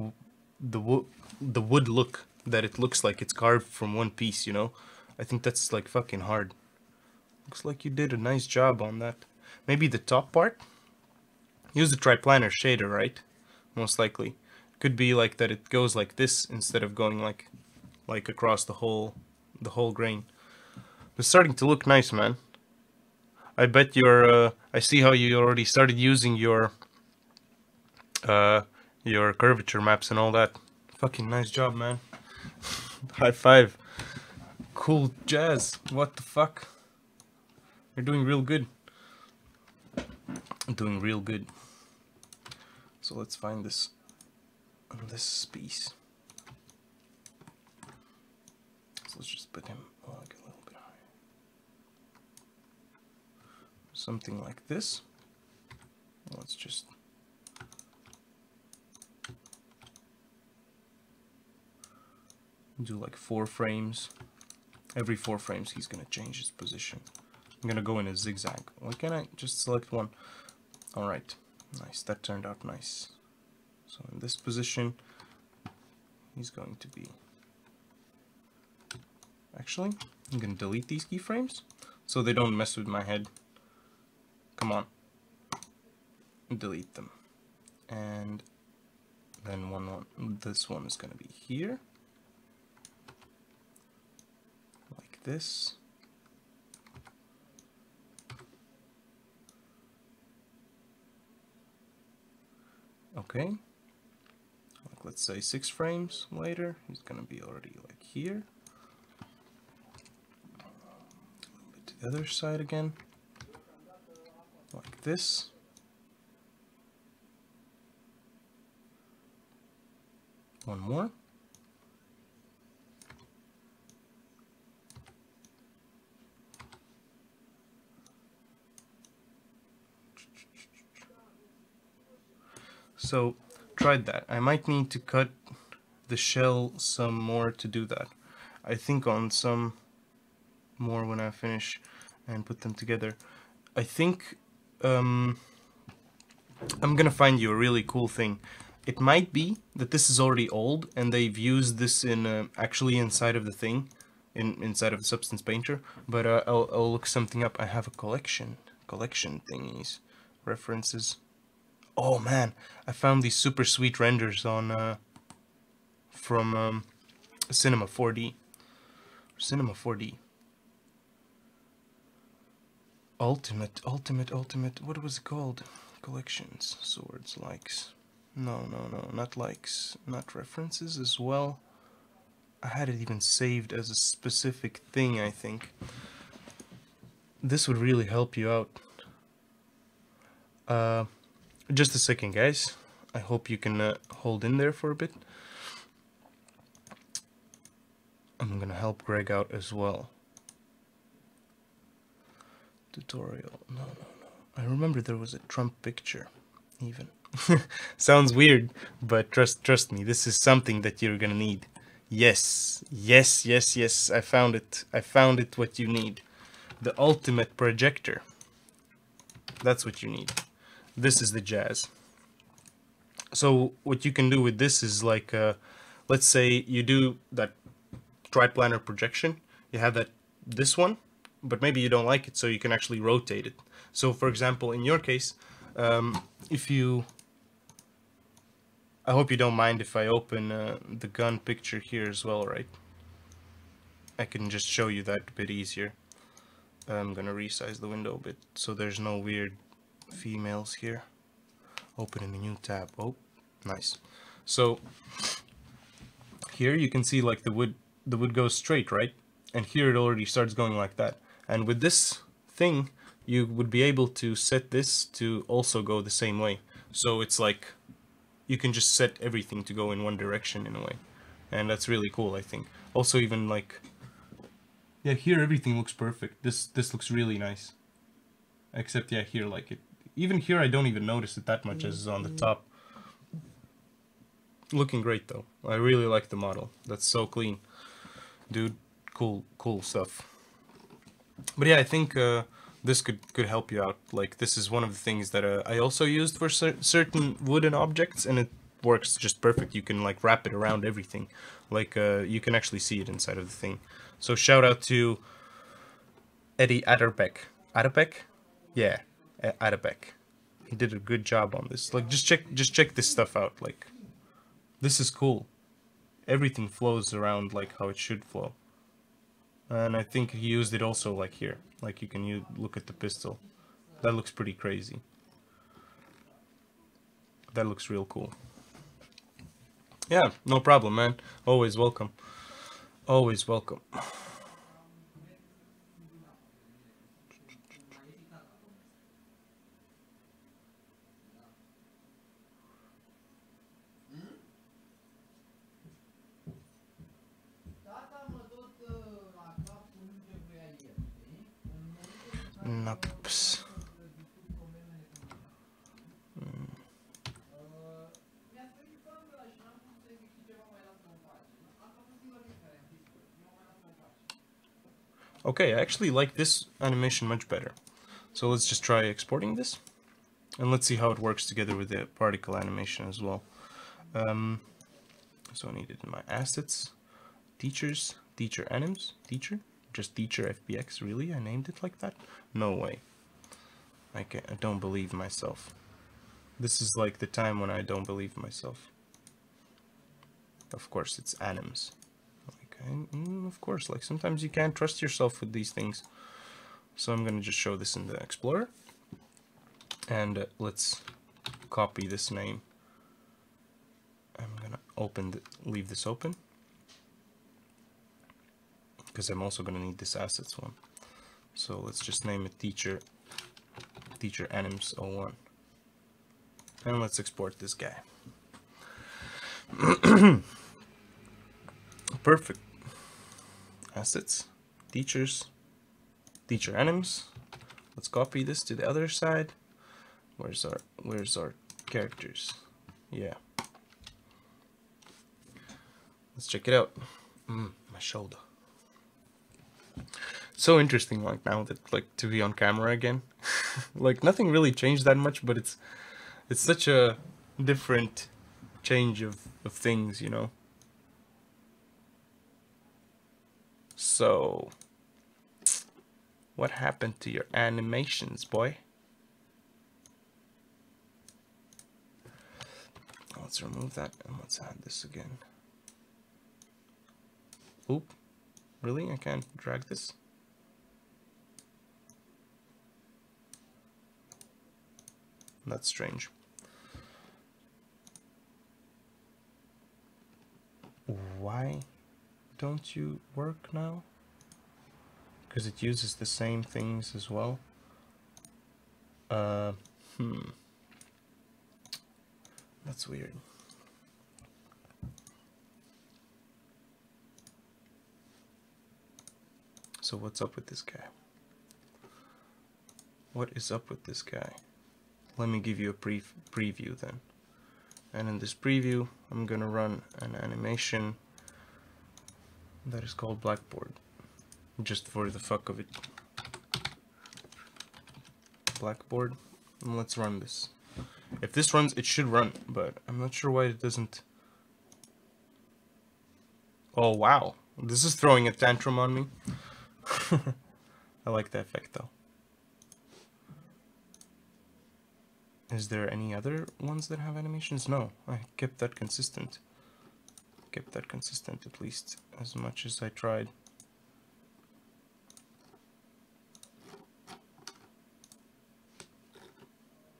Speaker 1: the wood look that it looks like it's carved from one piece. You know, I think that's like fucking hard. Looks like you did a nice job on that. Maybe the top part. Use the triplanar shader, right? Most likely. Could be like that it goes like this instead of going like across the whole grain. It's starting to look nice, man. I bet you're I see how you already started using your curvature maps and all that. Fucking nice job, man. High five. Cool jazz. What the fuck? You're doing real good. Doing real good. So let's find this on this piece. So let's just put him like a little bit higher. Something like this. Let's just do like 4 frames. Every 4 frames he's gonna change his position. I'm gonna go in a zigzag. Why can't I just select one? Alright, nice, that turned out nice. So in this position, he's going to be... Actually, I'm gonna delete these keyframes so they don't mess with my head. Come on. Delete them. And then this one is gonna be here. Like this. Okay, like let's say 6 frames later, he's gonna be already like here. A little bit to the other side again, like this. One more. So, tried that. I might need to cut the shell some more to do that. I think on some more when I finish and put them together. I think I'm gonna find you a really cool thing. It might be that this is already old and they've used this in actually inside of the thing, inside of the Substance Painter. But I'll look something up. I have a collection thingies, references. Oh man, I found these super sweet renders on from Cinema 4D. Cinema 4D. Ultimate. What was it called? Collections, swords, likes. No, not likes, not references as well. I had it even saved as a specific thing, I think. This would really help you out. Just a second, guys. I hope you can hold in there for a bit. I'm gonna help Greg out as well. Tutorial. No. I remember there was a Trump picture, even. Sounds weird, but trust me, this is something that you're gonna need. Yes. I found it. What you need. The ultimate projector. That's what you need. This is the jazz. So what you can do with this is like, let's say you do that triplanar projection. You have this one, but maybe you don't like it, so you can actually rotate it. So for example, in your case, if you... I hope you don't mind if I open the gun picture here as well, right? I can just show you that a bit easier. I'm gonna resize the window a bit so there's no weird females here. Open in a new tab. Oh, nice. So here you can see like the wood goes straight, right? And here it already starts going like that. And with this thing, you would be able to set this to also go the same way. So it's like you can just set everything to go in one direction in a way. And that's really cool, I think. Also, even like, yeah, here everything looks perfect. This looks really nice. Except, yeah, here, like, even here I don't even notice it that much as on the top. Looking great, though. I really like the model. That's so clean. Dude, cool stuff. But yeah, I think this could help you out. Like, this is one of the things that I also used for certain wooden objects, and it works just perfect. You can, like, wrap it around everything. Like, you can actually see it inside of the thing. So shout out to Eddie Adderbeck. Adderbeck? Yeah, Adderbeck. He did a good job on this. Like, just check this stuff out. Like, this is cool. Everything flows around like how it should flow. And I think he used it also like here. Like, you can look at the pistol. That looks pretty crazy. That looks real cool. Yeah, no problem, man. Always welcome. Always welcome. Nups. Okay, I actually like this animation much better. So let's just try exporting this. And let's see how it works together with the particle animation as well. So I need it in my assets. Teachers, teacher anims, teacher? Just teacher FBX, really? I named it like that? No way. I don't believe myself. This is like the time when I don't believe myself. Of course, it's anims. Like, of course, like sometimes you can't trust yourself with these things. So I'm gonna just show this in the Explorer. And let's copy this name. I'm gonna leave this open. Because I'm also gonna need this assets one. So let's just name it teacher anims 01. And let's export this guy. Perfect. Assets, teachers, teacher anims. Let's copy this to the other side. Where's our characters? Yeah. Let's check it out. My shoulder. So interesting, like, now that, like, to be on camera again. Like, nothing really changed that much, but it's such a different change of things, you know. So, what happened to your animations, boy? Let's remove that and let's add this again. Oop. Really? I can't drag this? That's strange. Why don't you work now? Because it uses the same things as well. That's weird. So what's up with this guy? What is up with this guy? Let me give you a preview then. And in this preview, I'm gonna run an animation that is called Blackboard. Just for the fuck of it. Blackboard. And let's run this. If this runs, it should run, but I'm not sure why it doesn't. Oh wow, this is throwing a tantrum on me. I like the effect though. Is there any other ones that have animations? No, I kept that consistent. Kept that consistent at least as much as I tried.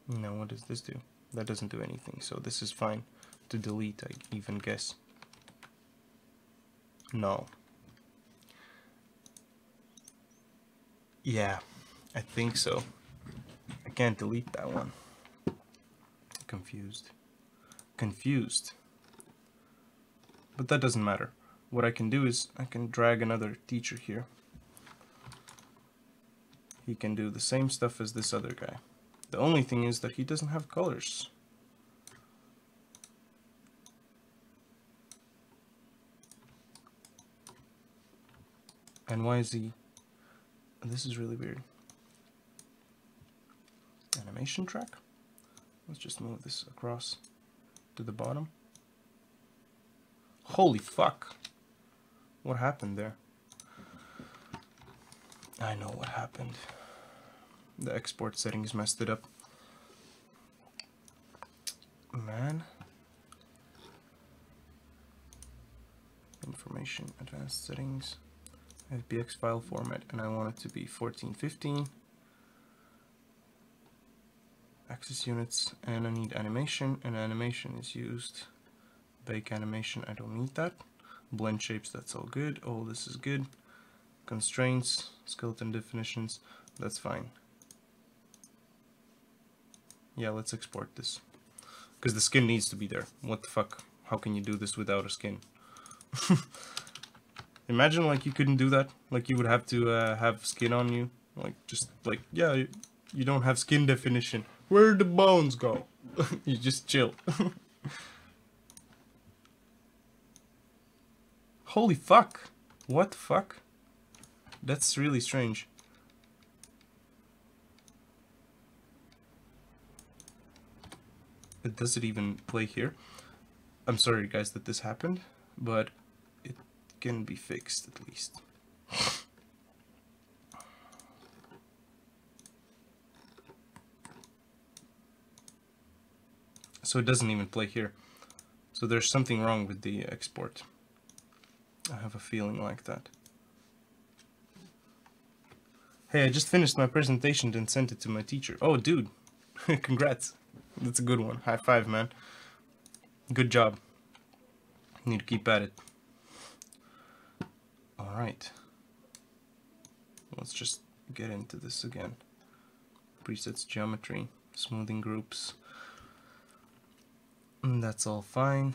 Speaker 1: Now what does this do? That doesn't do anything, so this is fine to delete, I even guess. No. Yeah, I think so. I can't delete that one. Confused. Confused. But that doesn't matter. What I can do is I can drag another teacher here. He can do the same stuff as this other guy. The only thing is that he doesn't have colors. And why is he... This is really weird. Animation track? Let's just move this across to the bottom. Holy fuck! What happened there? I know what happened. The export settings messed it up. Man. Information, advanced settings, FBX file format, and I want it to be 1415. Access units, and I need animation, and animation is used. Bake animation, I don't need that. Blend shapes, that's all good. All this is good. Constraints, skeleton definitions, that's fine. Yeah, let's export this. Because the skin needs to be there. What the fuck? How can you do this without a skin? Imagine like you couldn't do that. Like you would have to have skin on you. Like just like, yeah, you don't have skin definition. Where'd the bones go? You just chill. Holy fuck. What the fuck? That's really strange. Does it even play here? I'm sorry guys that this happened, but it can be fixed at least. So it doesn't even play here. So there's something wrong with the export. I have a feeling like that. Hey, I just finished my presentation and sent it to my teacher. Oh, dude. Congrats. That's a good one. High five, man. Good job. Need to keep at it. Alright. Let's just get into this again. Presets, geometry, smoothing groups. And that's all fine.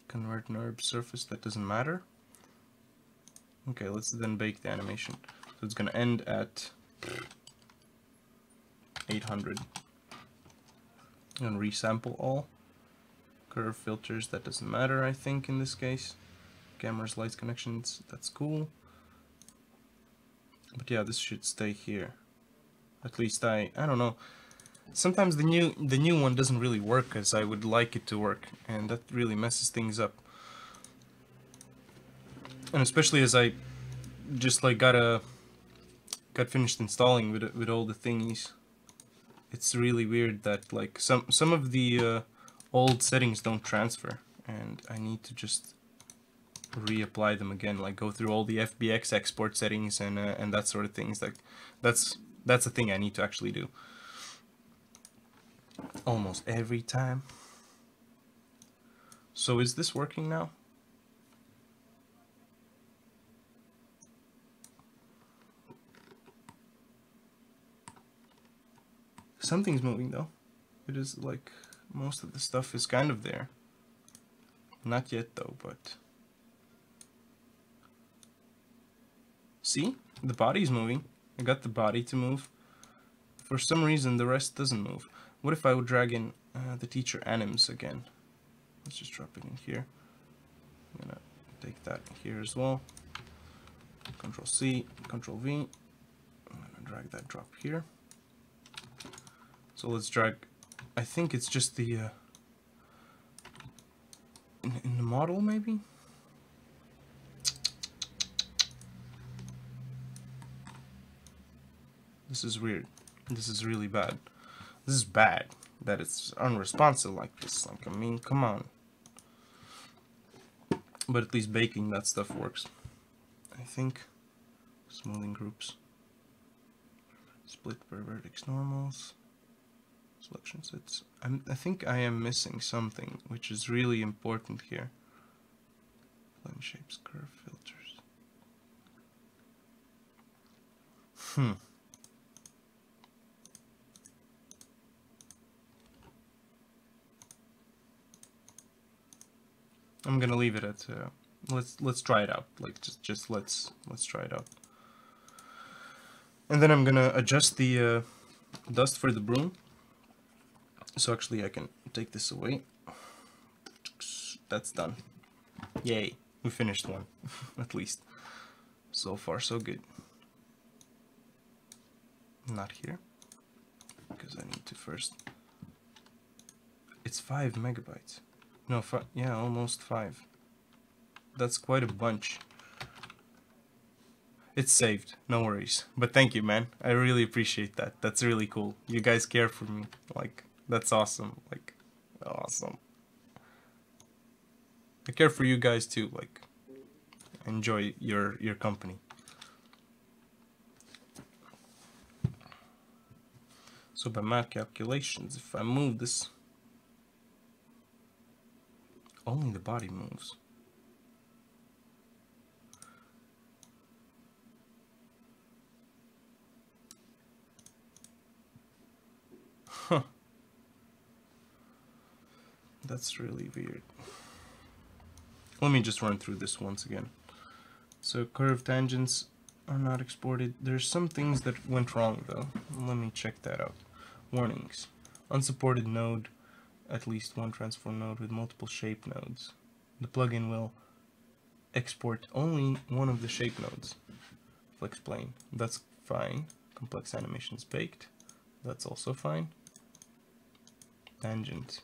Speaker 1: Convert NURB surface, that doesn't matter. Okay, let's then bake the animation. So it's gonna end at 800. And resample all. Curve filters, that doesn't matter, I think, in this case. Cameras, lights, connections, that's cool. But yeah, this should stay here. At least I don't know. Sometimes the new one doesn't really work as I would like it to work, and that really messes things up. And especially as I just like got finished installing with all the thingies. It's really weird that like some of the old settings don't transfer, and I need to just reapply them again, like go through all the FBX export settings and that sort of things. Like that's a thing I need to actually do almost every time. So is this working now? Something's moving though. It is like most of the stuff is kind of there. Not yet though, but see? The body's moving. I got the body to move. For some reason the rest doesn't move. What if I would drag in the teacher anims again? Let's just drop it in here. I'm gonna take that here as well. Control C, Control V. I'm gonna drag that drop here. So let's drag, I think it's just the, in the model maybe? This is weird. This is really bad. This is bad that it's unresponsive like this. Like, I mean, come on. But at least baking that stuff works. I think. Smoothing groups. Split per vertex normals. Selection sets. I think I am missing something which is really important here. Blend shapes, curve filters. Hmm. I'm gonna leave it at let's try it out. Like just let's try it out. And then I'm gonna adjust the dust for the broom. So actually I can take this away. That's done. Yay, we finished one. At least. So far so good. Not here. Because I need to first... It's 5 megabytes. No, yeah, almost 5. That's quite a bunch. It's saved, no worries. But thank you, man. I really appreciate that. That's really cool. You guys care for me. Like, that's awesome. Like, awesome. I care for you guys too. Like, enjoy your company. So by my calculations, if I move this, only the body moves. Huh. That's really weird. Let me just run through this once again. So curve tangents are not exported. There's some things that went wrong though. Let me check that out. Warnings. Unsupported node, at least one transform node with multiple shape nodes. The plugin will export only one of the shape nodes. Flex plane. That's fine. Complex animations baked. That's also fine. Tangent.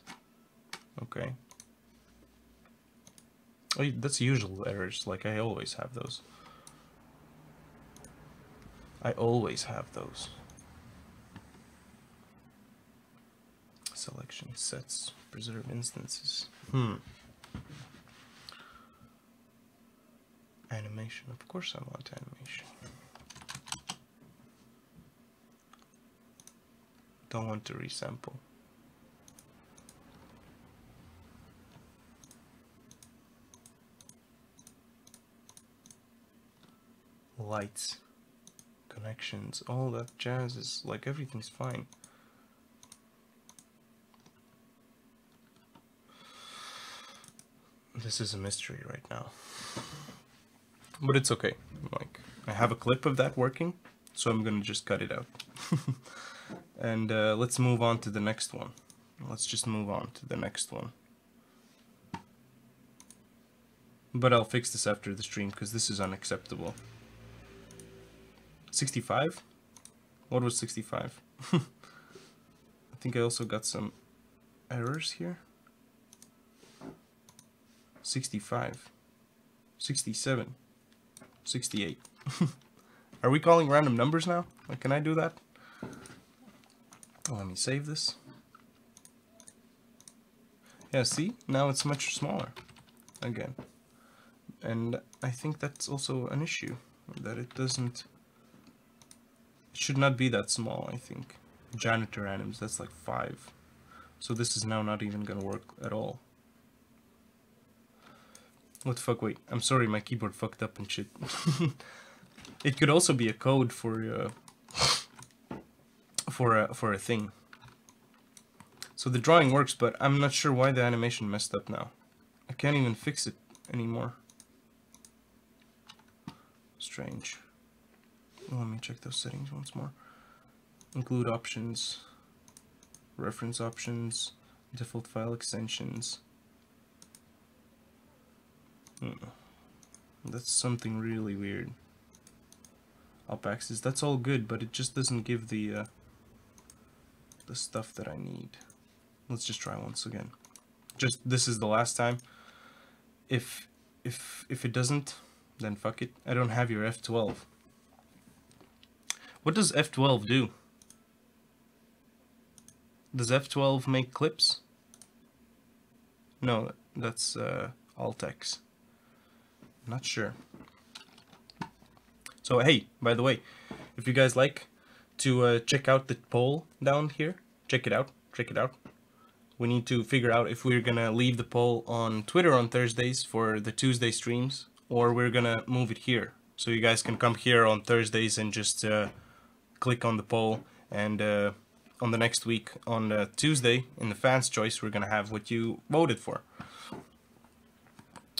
Speaker 1: Okay. Oh, that's usual errors. Like I always have those. I always have those. Selection sets. Preserve instances. Animation. Of course I want animation. Don't want to resample. Lights, connections, all that jazz is like everything's fine. This is a mystery right now, but it's okay. Like I have a clip of that working, so I'm gonna just cut it out. And let's move on to the next one. Let's just move on to the next one. But I'll fix this after the stream because this is unacceptable. 65? What was 65? I think I also got some errors here. 65. 67. 68. Are we calling random numbers now? Like, can I do that? Let me save this. Yeah, see? Now it's much smaller. Again. And I think that's also an issue. That it doesn't... It should not be that small, I think. Janitor anims, that's like 5. So this is now not even gonna work at all. What the fuck, wait. I'm sorry, my keyboard fucked up and shit. It could also be a code for a thing. So the drawing works, but I'm not sure why the animation messed up now. I can't even fix it anymore. Strange. Let me check those settings once more. Include options, reference options, default file extensions. That's something really weird. Up axis, that's all good, but it just doesn't give the stuff that I need. Let's just try once again. Just this is the last time. If it doesn't, then fuck it. I don't have your F12. What does F12 do? Does F12 make clips? No, that's Alt-X. Not sure. So hey, by the way, if you guys like to check out the poll down here, check it out. We need to figure out if we're gonna leave the poll on Twitter on Thursdays for the Tuesday streams, or we're gonna move it here. So you guys can come here on Thursdays and just click on the poll, and on the next week, on Tuesday, in the fans' choice, we're gonna have what you voted for.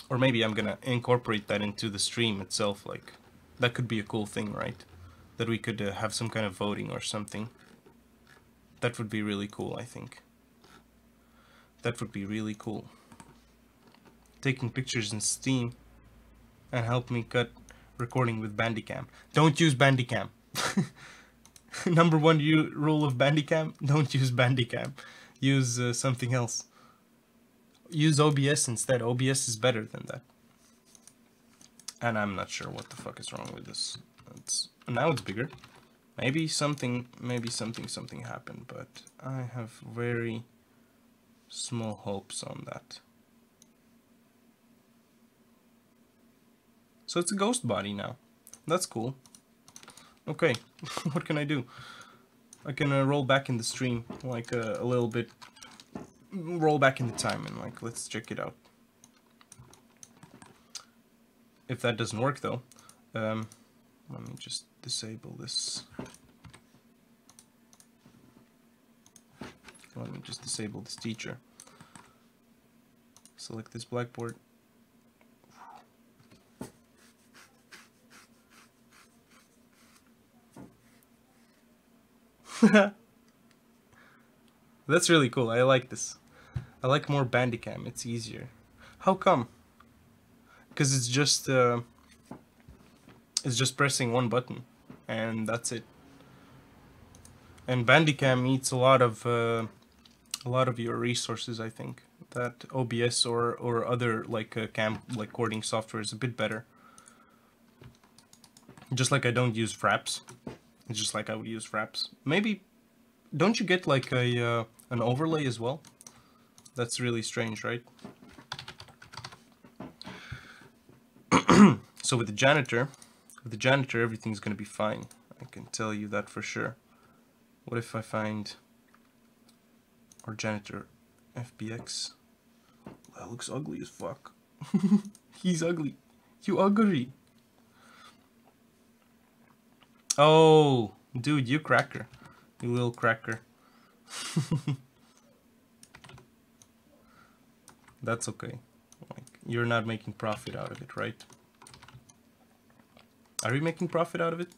Speaker 1: Or maybe I'm gonna incorporate that into the stream itself. Like, that could be a cool thing, right? That we could have some kind of voting or something. That would be really cool, I think. That would be really cool. Taking pictures in Steam and help me cut recording with Bandicam. Don't use Bandicam. Number one rule of Bandicam: don't use Bandicam. Use something else. Use OBS instead. OBS is better than that. And I'm not sure what the fuck is wrong with this. Now it's bigger. Maybe something happened, but I have very small hopes on that. So it's a ghost body now. That's cool. Okay, what can I do? I can roll back in the stream, like a little bit. Roll back in the time and like, let's check it out. If that doesn't work though, let me just disable this. Let me just disable this teacher. Select this blackboard. That's really cool. I like this. I like more Bandicam. It's easier. How come? Because it's just pressing one button, and that's it. And Bandicam eats a lot of your resources. I think that OBS or other like recording software is a bit better. Just like I don't use Fraps. It's just like I would use Fraps. Maybe, don't you get like a an overlay as well? That's really strange, right? So with the janitor, everything's gonna be fine. I can tell you that for sure. What if I find our janitor FBX? That looks ugly as fuck. He's ugly. You ugly. Oh, dude, you cracker. You little cracker. That's okay. Like, you're not making profit out of it, right? Are we making profit out of it?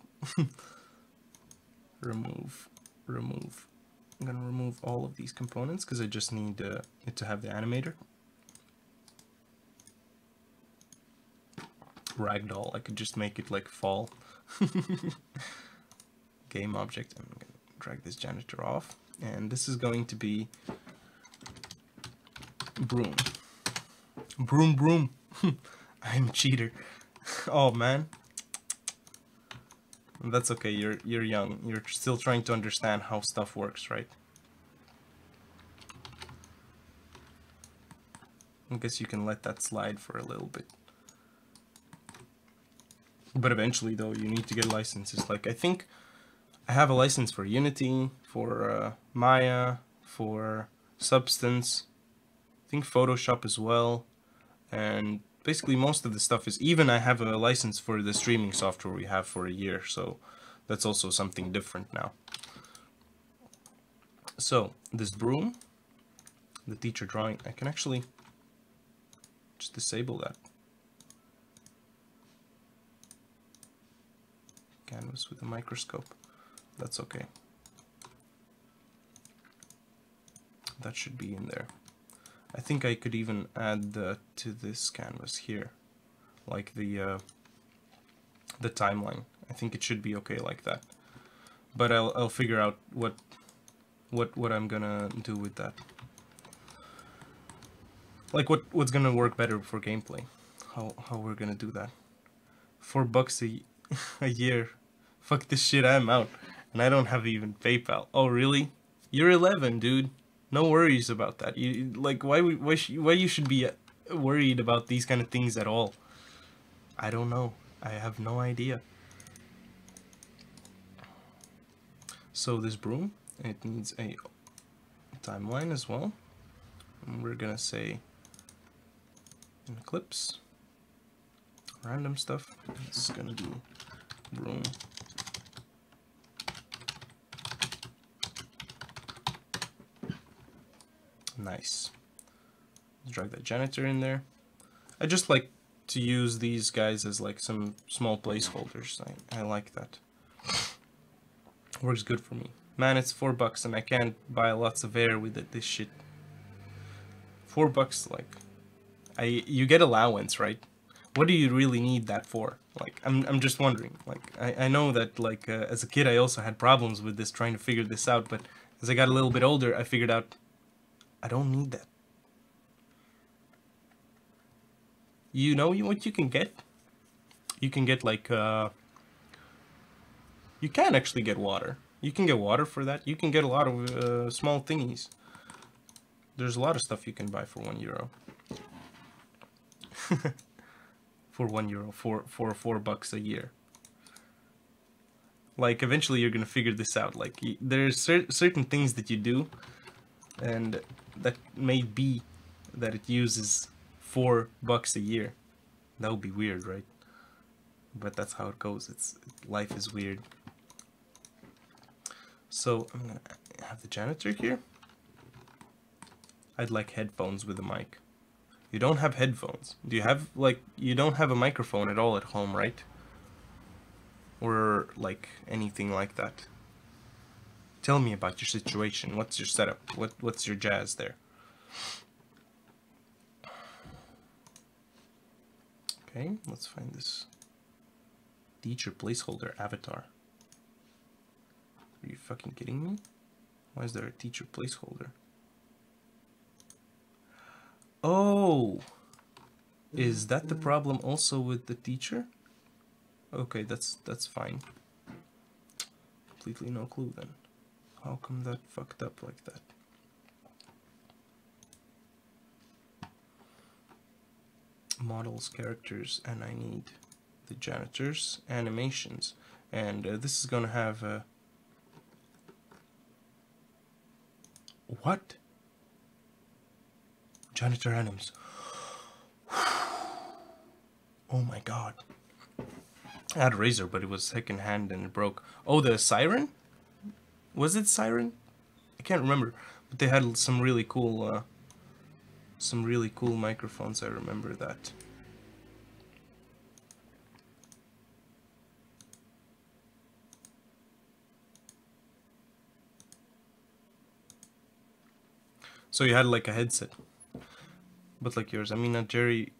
Speaker 1: Remove. I'm gonna remove all of these components because I just need it to have the animator. Ragdoll, I could just make it like fall. Game object. I'm gonna drag this janitor off, and this is going to be broom. Broom. I'm a cheater. Oh man. That's okay. You're young. You're still trying to understand how stuff works, right? I guess you can let that slide for a little bit. But eventually, though, you need to get licenses. Like, I think I have a license for Unity, for Maya, for Substance, I think Photoshop as well, and basically most of the stuff is, even I have a license for the streaming software we have for a year, so that's also something different now. So, this broom, the teacher drawing, I can actually just disable that. Canvas with a microscope. That's okay. That should be in there. I think I could even add to this canvas here, like the timeline. I think it should be okay like that. But I'll figure out what I'm gonna do with that. Like what's gonna work better for gameplay. How we're gonna do that. $4 a year. Fuck this shit, I'm out. And I don't have even PayPal. Oh really? You're 11, dude. No worries about that. You like why you should be worried about these kind of things at all? I don't know. I have no idea. So this broom, it needs a timeline as well. And we're gonna say in clips, random stuff. It's gonna do broom Nice. Let's drag that janitor in there. I just like to use these guys as like some small placeholders. I like that. Works good for me. Man, it's $4 and I can't buy lots of air with this shit. $4, like, you get allowance, right? What do you really need that for? Like, I'm just wondering. Like, I know that, like, as a kid I also had problems with this, trying to figure this out, but as I got a little bit older, I figured out I don't need that. You know what you can get? You can get, like, you can actually get water. You can get water for that. You can get a lot of small thingies. There's a lot of stuff you can buy for €1. For €1, for $4 a year. Like, eventually you're gonna figure this out. Like, there's certain things that you do, and that may be that it uses $4 a year. That would be weird, right? But that's how it goes. Life is weird. So I'm gonna have the janitor here. I'd like headphones with a mic. You don't have headphones. Do you have, like, you don't have a microphone at all at home, right? Or, like, anything like that. Tell me about your situation. What's your setup? What's your jazz there? Okay, let's find this teacher placeholder avatar. Are you fucking kidding me? Why is there a teacher placeholder? Oh! Is that the problem also with the teacher? Okay, that's fine. Completely no clue then. How come that fucked up like that? Models, characters, and I need the janitors, animations, and this is gonna have what? Janitor anims. Oh my god. I had a razor, but it was second hand and it broke. Oh, the siren? Was it siren? I can't remember, but they had some really cool microphones. I remember that. So you had like a headset, but like yours. I mean, not Jerry,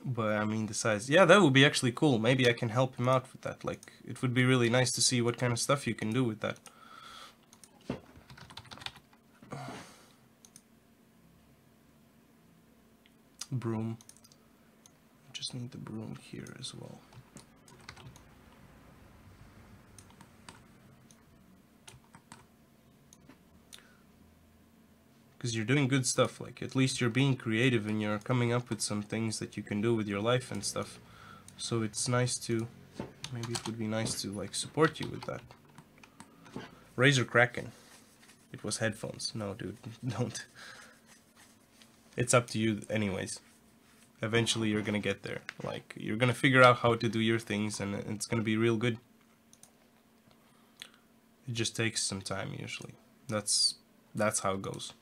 Speaker 1: but I mean the size. Yeah, that would be actually cool. Maybe I can help him out with that. Like, it would be really nice to see what kind of stuff you can do with that. Broom. Just need the broom here as well. Because you're doing good stuff, like, at least you're being creative and you're coming up with some things that you can do with your life and stuff. So it's nice to, maybe it would be nice to, like, support you with that. Razor Kraken. It was headphones. No, dude, don't. It's up to you anyways. Eventually you're gonna get there. Like, you're gonna figure out how to do your things and it's gonna be real good. It just takes some time usually. That's how it goes.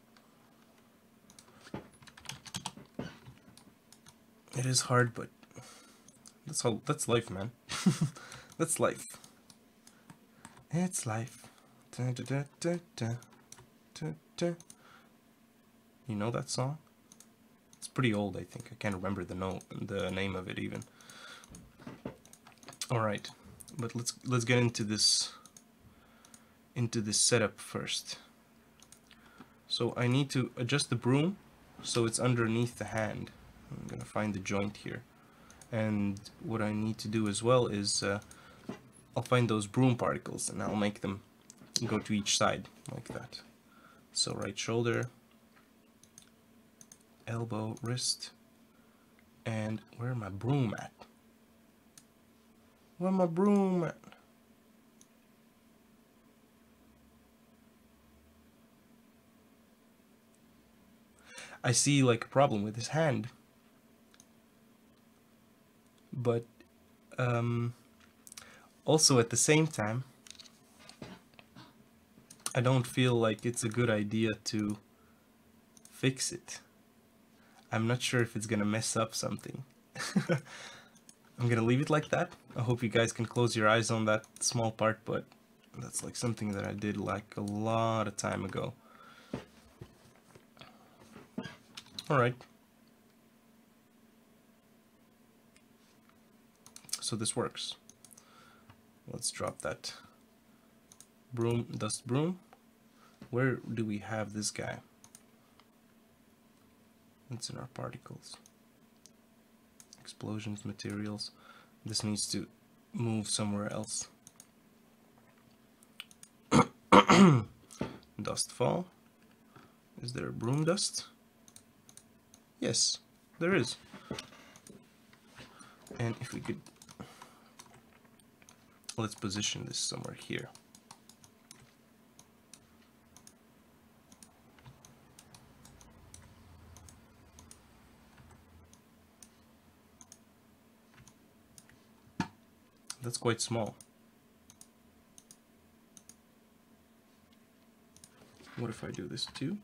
Speaker 1: It is hard, but that's life, man. That's life. It's life. Da, da, da, da, da, da, da. You know that song? It's pretty old, I think. I can't remember the name of it even. All right, but let's get into this setup first. So I need to adjust the broom so it's underneath the hand. I'm gonna find the joint here, and what I need to do as well is I'll find those broom particles and I'll make them go to each side like that. So right shoulder, elbow, wrist, and where my broom at? Where my broom at? I see like a problem with his hand, but also at the same time I don't feel like it's a good idea to fix it. I'm not sure if it's gonna mess up something. I'm gonna leave it like that. I hope you guys can close your eyes on that small part, but that's like something that I did like a lot of time ago. Alright. So this works. Let's drop that broom, dust broom. Where do we have this guy? It's in our particles. Explosions, materials. This needs to move somewhere else. Dust fall. Is there broom dust? Yes, there is. And if we could, let's position this somewhere here. That's quite small. What if I do this too?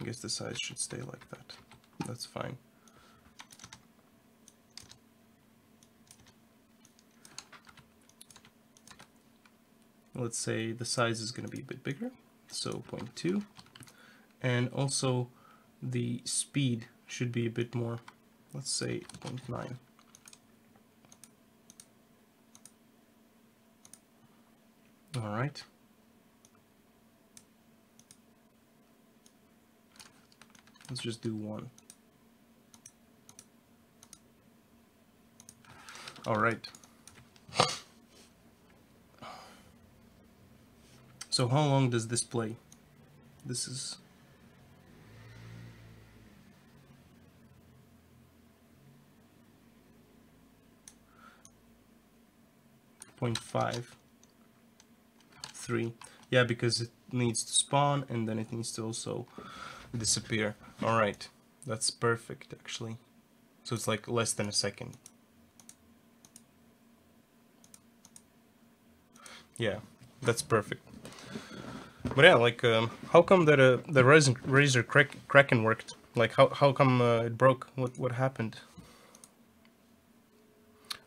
Speaker 1: I guess the size should stay like that. That's fine. Let's say the size is going to be a bit bigger, so 0.2, and also the speed should be a bit more, let's say 0.9. All right. Let's just do 1. All right. So how long does this play? This is 0.5, 3. Yeah, because it needs to spawn and then it needs to also disappear. All right, that's perfect actually. So it's like less than a second. Yeah, that's perfect. But yeah, like, how come that the Razor Kraken worked? Like, how come it broke? What happened?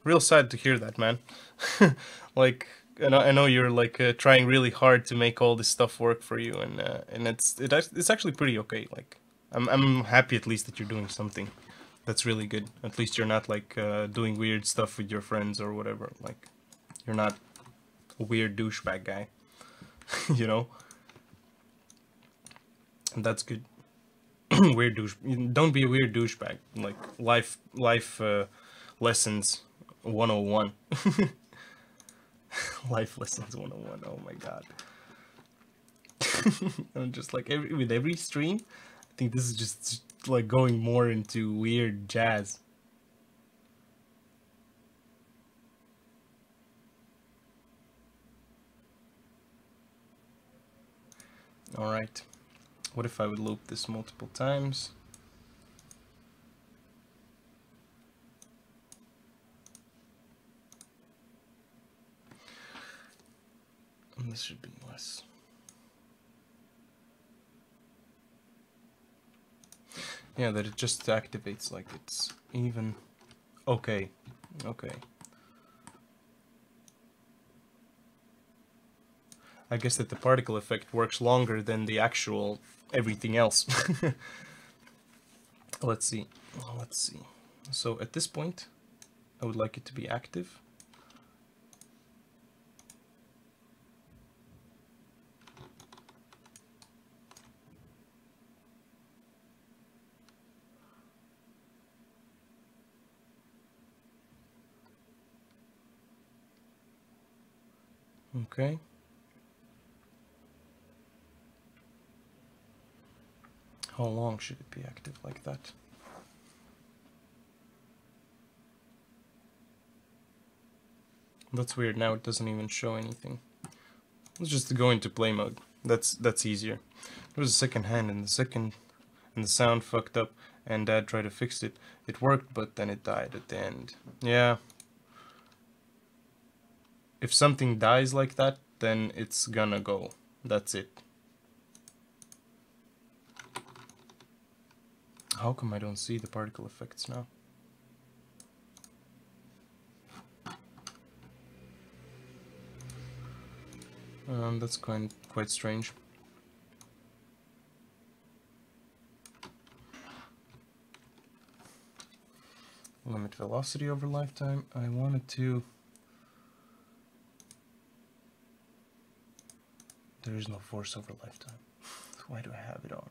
Speaker 1: Real sad to hear that, man. Like, and I know you're like trying really hard to make all this stuff work for you, and it's actually pretty okay. Like, I'm happy at least that you're doing something. That's really good. At least you're not like doing weird stuff with your friends or whatever. Like, you're not a weird douchebag guy, you know. And that's good. Weird douche. Don't be a weird douchebag. Like life lessons 101. Life lessons 101. Oh my god. I'm just like with every stream, I think this is just like going more into weird jazz. All right. What if I would loop this multiple times? And this should be less. Yeah, that it just activates like it's even. Okay, okay. I guess that the particle effect works longer than the actual everything else. Let's see. Let's see. So at this point, I would like it to be active. Okay. How long should it be active like that? That's weird. Now it doesn't even show anything. Let's just go into play mode. That's easier. There's a second hand and the second, and the sound fucked up, and Dad tried to fix it. It worked, but then it died at the end. Yeah. If something dies like that, then it's gonna go. That's it. How come I don't see the particle effects now? That's quite strange. Limit velocity over lifetime. I wanted to... There is no force over lifetime. Why do I have it on?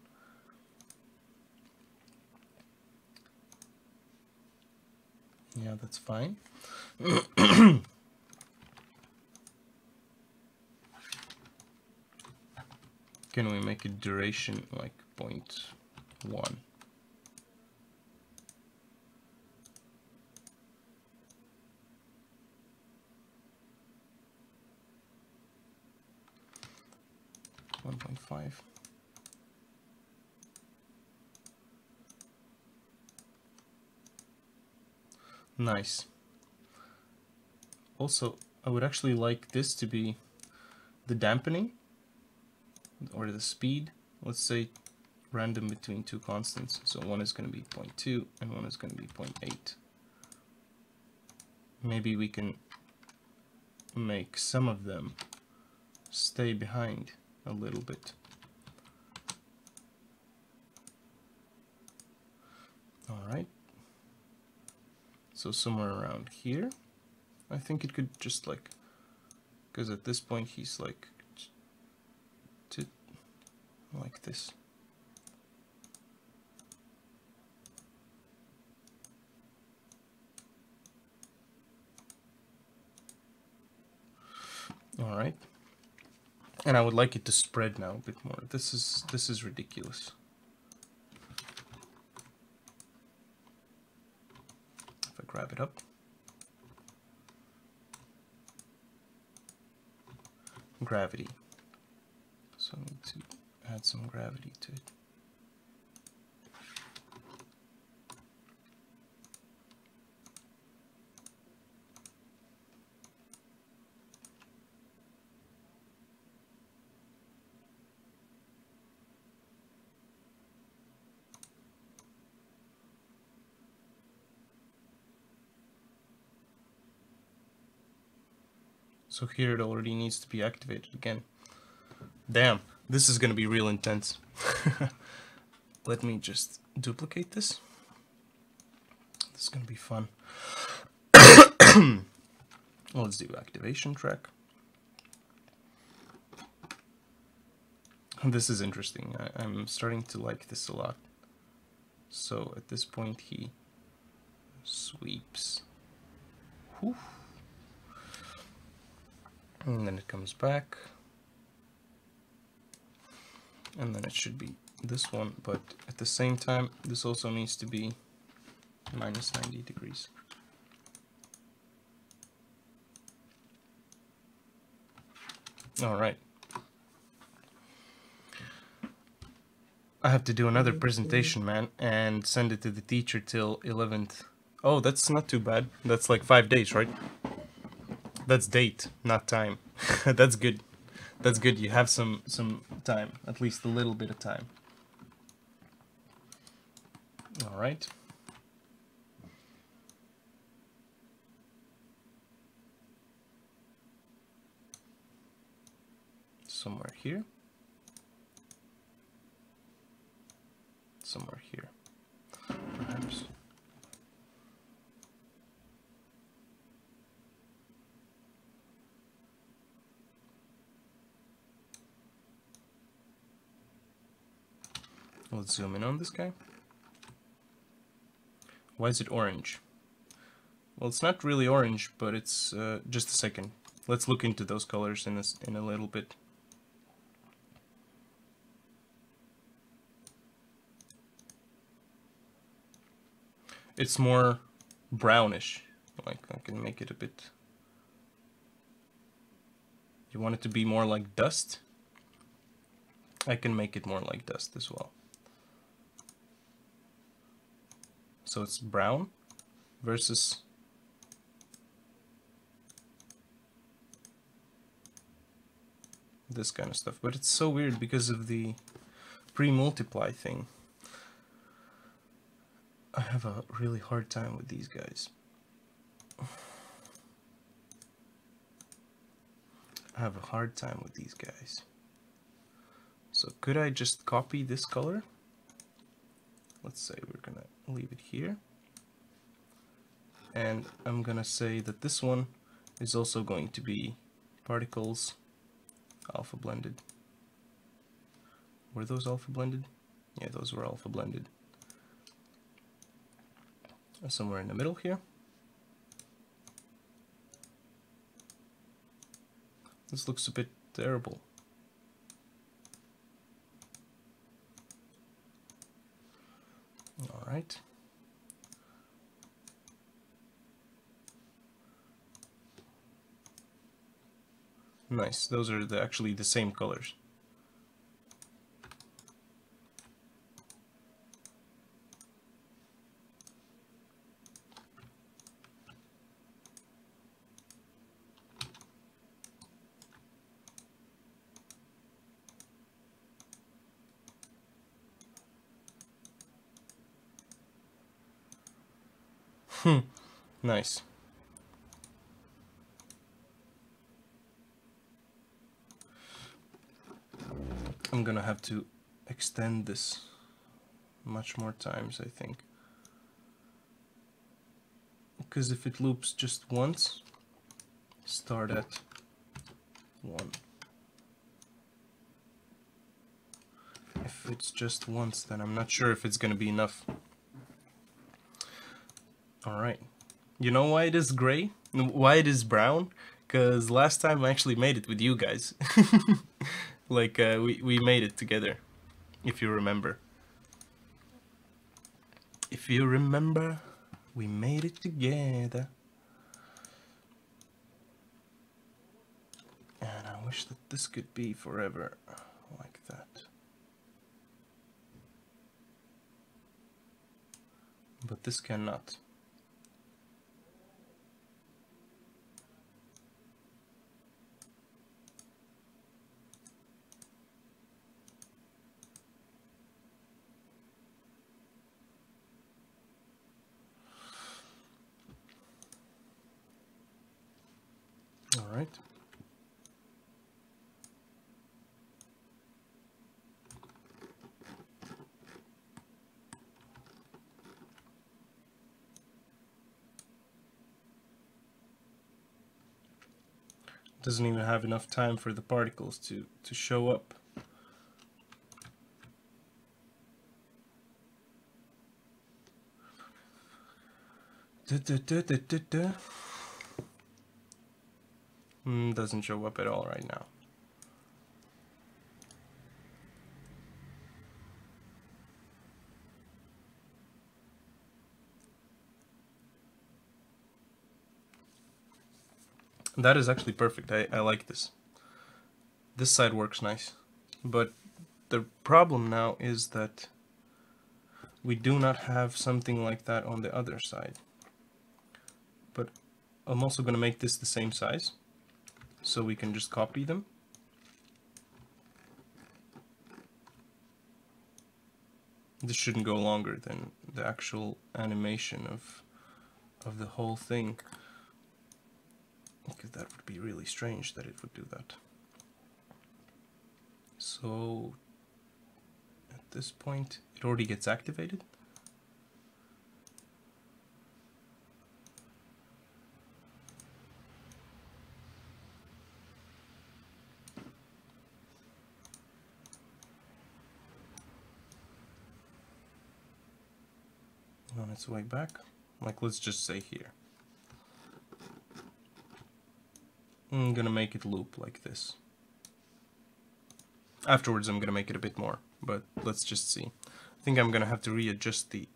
Speaker 1: Yeah, that's fine. Can we make a duration like 0.1? .5. Nice. Also, I would actually like this to be the dampening or the speed. Let's say random between two constants. So one is going to be 0.2 and one is going to be 0.8. Maybe we can make some of them stay behind a little bit. Alright. So somewhere around here. I think it could just like, because at this point he's like this. All right, and I would like it to spread now a bit more. This is ridiculous. If I grab it up. Gravity. So I need to add some gravity to it. So here it already needs to be activated again. Damn, this is gonna be real intense. Let me just duplicate this. This is gonna be fun. Let's do activation track. This is interesting. I'm starting to like this a lot. So at this point he sweeps. Whew. And then it comes back. And then it should be this one, but at the same time, this also needs to be minus 90 degrees. All right. I have to do another presentation, man, and send it to the teacher till 11th. Oh, that's not too bad. That's like 5 days, right? That's date, not time. That's good. That's good. You have some time, at least a little bit of time. All right. Somewhere here. Somewhere here. Perhaps. Let's zoom in on this guy. Why is it orange? Well, it's not really orange, but it's just a second. Let's look into those colors in a little bit. It's more brownish. Like, I can make it a bit... You want it to be more like dust? I can make it more like dust as well. So it's brown versus this kind of stuff. But it's so weird because of the pre-multiply thing. I have a really hard time with these guys. I have a hard time with these guys. So could I just copy this color? Let's say we're gonna leave it here. And I'm gonna say that this one is also going to be particles alpha blended. Were those alpha blended? Yeah, those were alpha blended. Somewhere in the middle here. This looks a bit terrible. All right. Nice. Those are actually the same colors. Nice. I'm gonna have to extend this much more times, I think. Because if it loops just once, start at 1. If it's just once, then I'm not sure if it's gonna be enough. Alright. You know why it is gray? Why it is brown? Because last time I actually made it with you guys. Like, we made it together, if you remember. If you remember, we made it together. And I wish that this could be forever like that. But this cannot. All right. Doesn't even have enough time for the particles to show up. Doesn't show up at all right now. That is actually perfect. I like this. This side works nice. But the problem now is that we do not have something like that on the other side. But I'm also going to make this the same size, so we can just copy them. This shouldn't go longer than the actual animation of the whole thing, because that would be really strange that it would do that. So at this point it already gets activated. On its way back, like let's just say here. I'm gonna make it loop like this. Afterwards I'm gonna make it a bit more, but let's just see. I think I'm gonna have to readjust the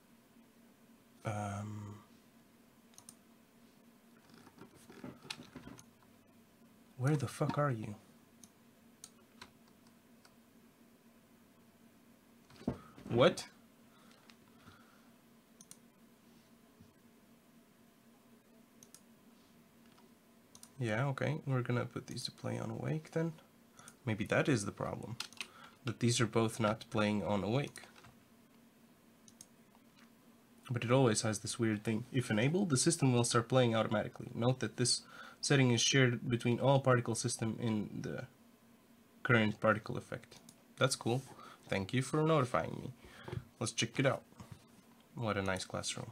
Speaker 1: where the fuck are you? What? Yeah, okay, we're gonna put these to play on awake then. Maybe that is the problem, that these are both not playing on awake. But it always has this weird thing. If enabled, the system will start playing automatically. Note that this setting is shared between all particle system in the current particle effect. That's cool. Thank you for notifying me. Let's check it out. What a nice classroom.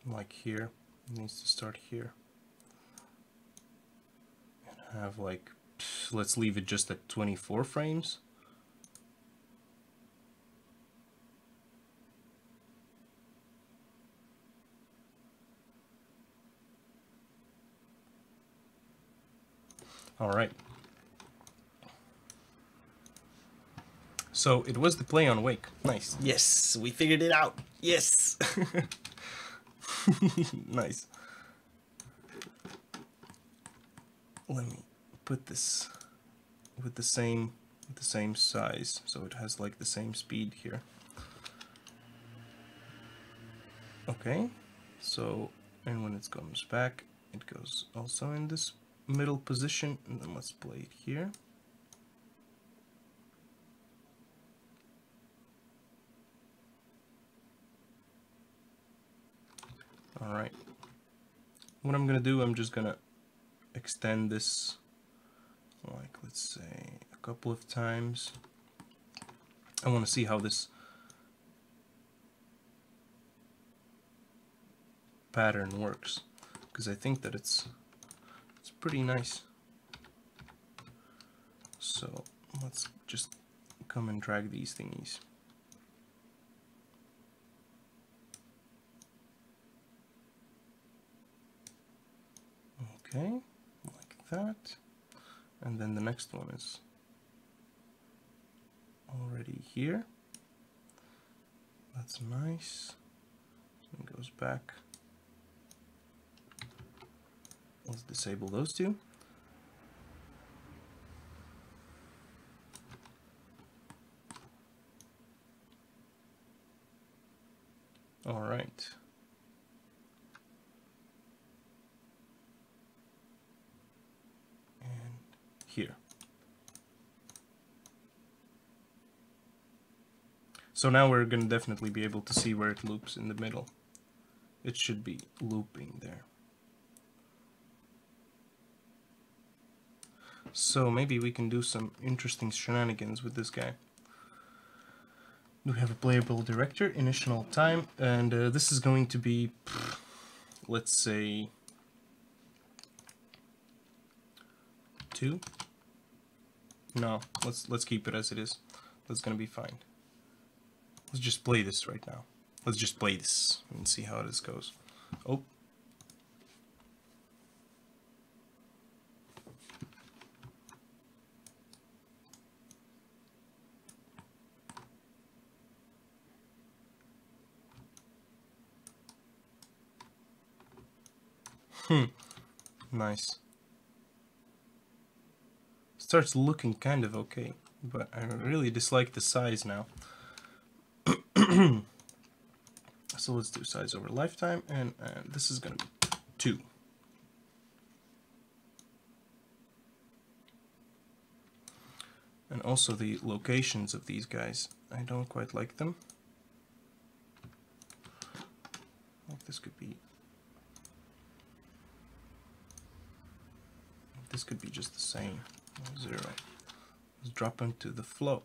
Speaker 1: Like here, it needs to start here. And have like, let's leave it just at 24 frames. All right. So it was the play on awake. Nice. Yes, we figured it out. Yes. Nice. Let me put this with the same size, so it has like the same speed here. Okay. So, and when it comes back, it goes also in this middle position, and then let's play it here. All right. What I'm gonna do, I'm just gonna extend this, like, let's say a couple of times. I want to see how this pattern works, because I think that it's pretty nice. So let's just come and drag these thingies. Okay, like that. And then the next one is already here. That's nice. It goes back. Let's disable those two. All right. And here. So now we're going to definitely be able to see where it loops in the middle. It should be looping there. So maybe we can do some interesting shenanigans with this guy. We have a playable director, initial time, and this is going to be, let's say, 2. No, let's keep it as it is. That's gonna be fine. Let's just play this right now. Let's just play this and see how this goes. Oh. Nice. Starts looking kind of okay, but I really dislike the size now. So let's do size over lifetime, and this is gonna be 2. And also the locations of these guys, I don't quite like them. Like this could be just the same. 0. Let's drop into the flow.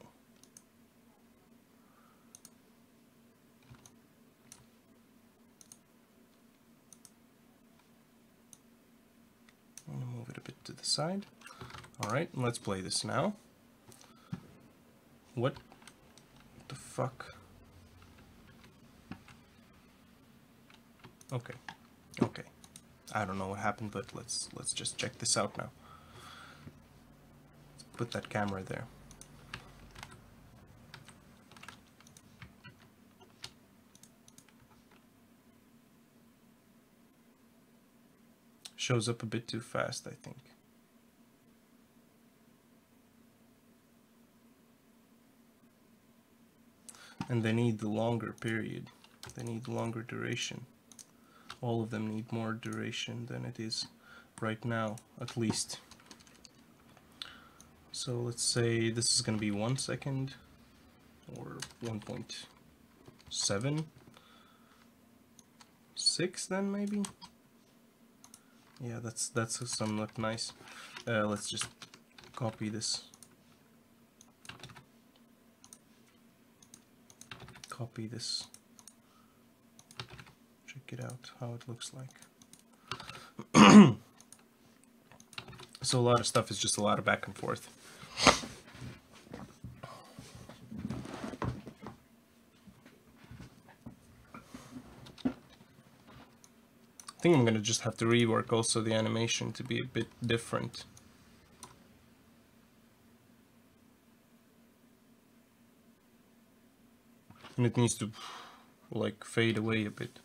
Speaker 1: I'm gonna move it a bit to the side. Alright, let's play this now. What the fuck? Okay. Okay. I don't know what happened, but let's just check this out now. Let's put that camera there. Shows up a bit too fast, I think. And they need the longer period. They need longer duration. All of them need more duration than it is right now, at least. So let's say this is going to be 1 second or 1.76 then maybe. Yeah, that's somewhat nice. Let's just copy this. Copy this. Check it out how it looks like. So a lot of stuff is just a lot of back and forth. I think I'm gonna just have to rework also the animation to be a bit different. And it needs to like fade away a bit.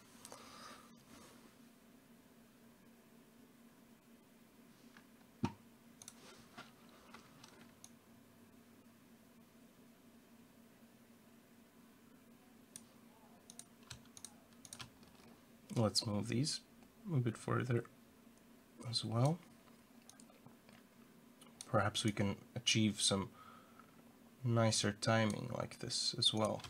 Speaker 1: Let's move these a bit further as well. Perhaps we can achieve some nicer timing like this as well.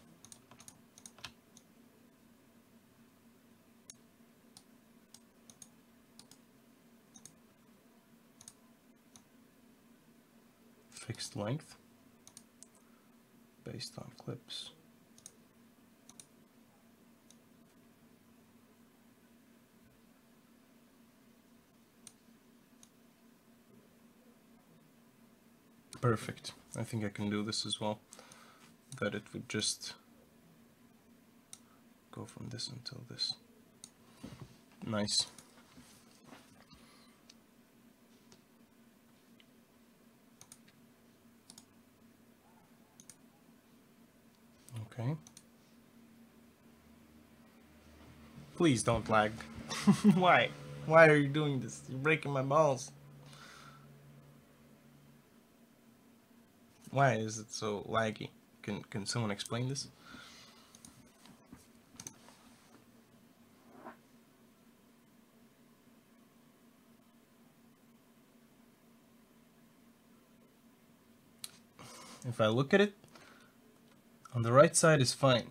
Speaker 1: Fixed length based on clips. Perfect. I think I can do this as well. That it would just go from this until this. Nice. Okay. Please don't lag. Why? Why are you doing this? You're breaking my balls. Why is it so laggy? Can someone explain this? If I look at it, on the right side is fine.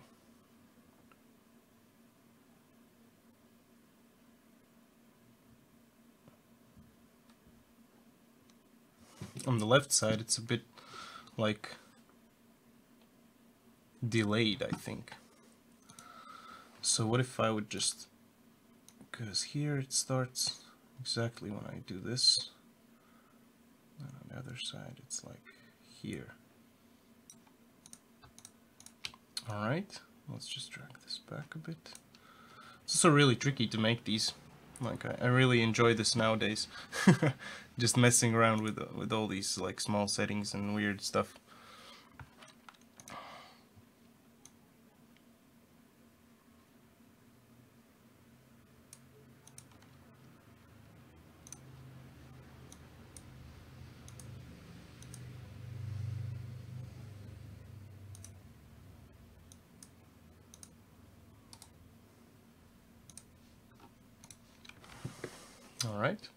Speaker 1: On the left side, it's a bit like delayed, I think. So what if I would just, because here it starts exactly when I do this, and on the other side it's like here. Alright, let's just drag this back a bit. It's also really tricky to make these. Like I really enjoy this nowadays. Just messing around with all these like small settings and weird stuff. All right.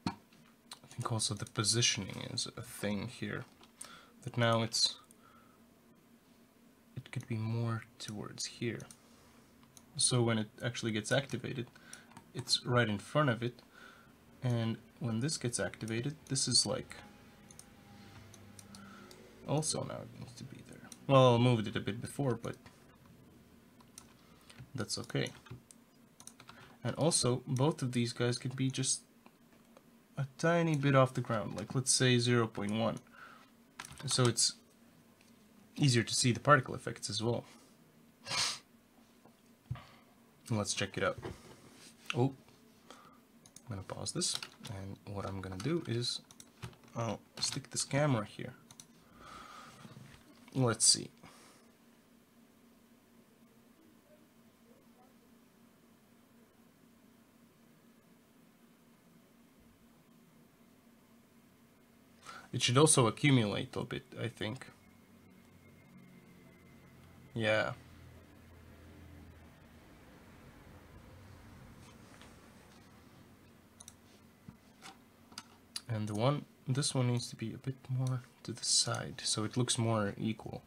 Speaker 1: I think also the positioning is a thing here. That now it could be more towards here. So when it actually gets activated, it's right in front of it. And when this gets activated, this is like also now it needs to be there. Well, I moved it a bit before, but that's okay. And also, both of these guys could be just a tiny bit off the ground, like let's say 0.1. So it's easier to see the particle effects as well. Let's check it out. Oh, I'm gonna pause this, and what I'm gonna do is I'll stick this camera here. Let's see. It should also accumulate a bit, I think. Yeah. And this one needs to be a bit more to the side, so it looks more equal.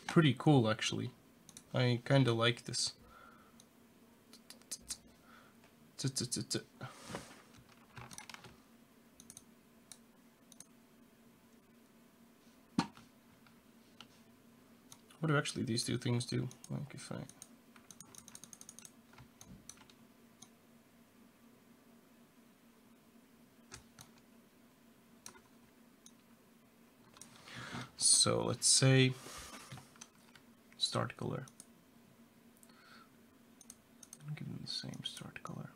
Speaker 1: Pretty cool, actually. I kinda like this. What do actually these two things do? Like if I... So let's say start color. Give them the same start color.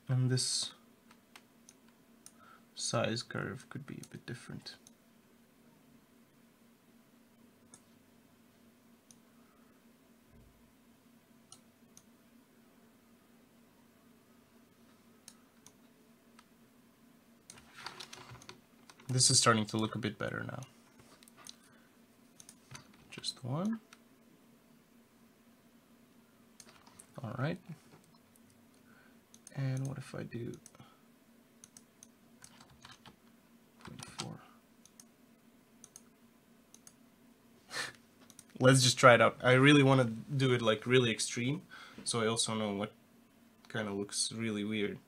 Speaker 1: And this size curve could be a bit different. This is starting to look a bit better now. Just one. All right. And what if I do 0.4? Let's just try it out. I really want to do it like really extreme, so I also know what kind of looks really weird.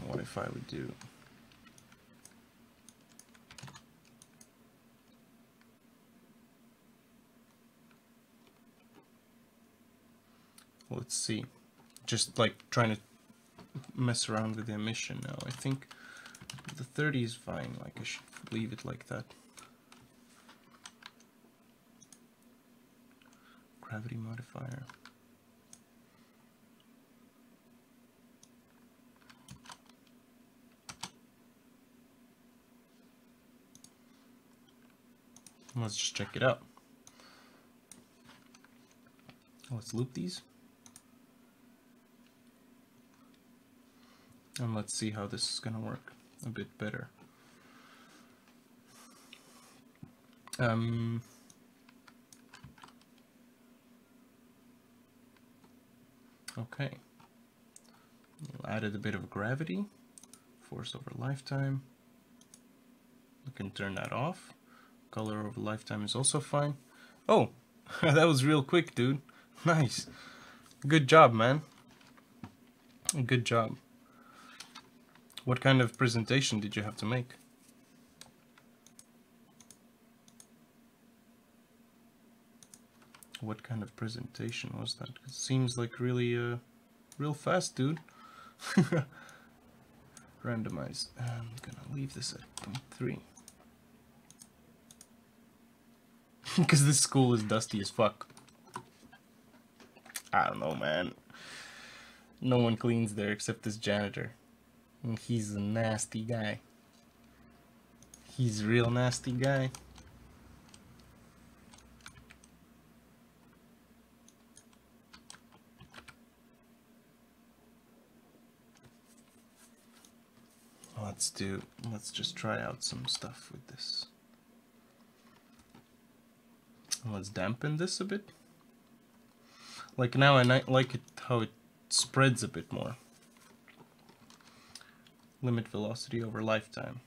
Speaker 1: What if I would do... Let's see. Just like trying to mess around with the emission now. I think the 30 is fine. Like I should leave it like that. Gravity modifier. Let's just check it out. Let's loop these. And let's see how this is gonna work a bit better. Okay. Added a bit of gravity, force over lifetime. We can turn that off. Color over lifetime is also fine. Oh, that was real quick, dude. Nice. Good job, man. Good job. What kind of presentation did you have to make? What kind of presentation was that? It seems like really, real fast, dude. Randomize. I'm gonna leave this at 0.3. Because this school is dusty as fuck. I don't know, man. No one cleans there except this janitor. And he's a nasty guy. He's a real nasty guy. Let's just try out some stuff with this. Let's dampen this a bit. Like now I like it how it spreads a bit more. Limit velocity over lifetime.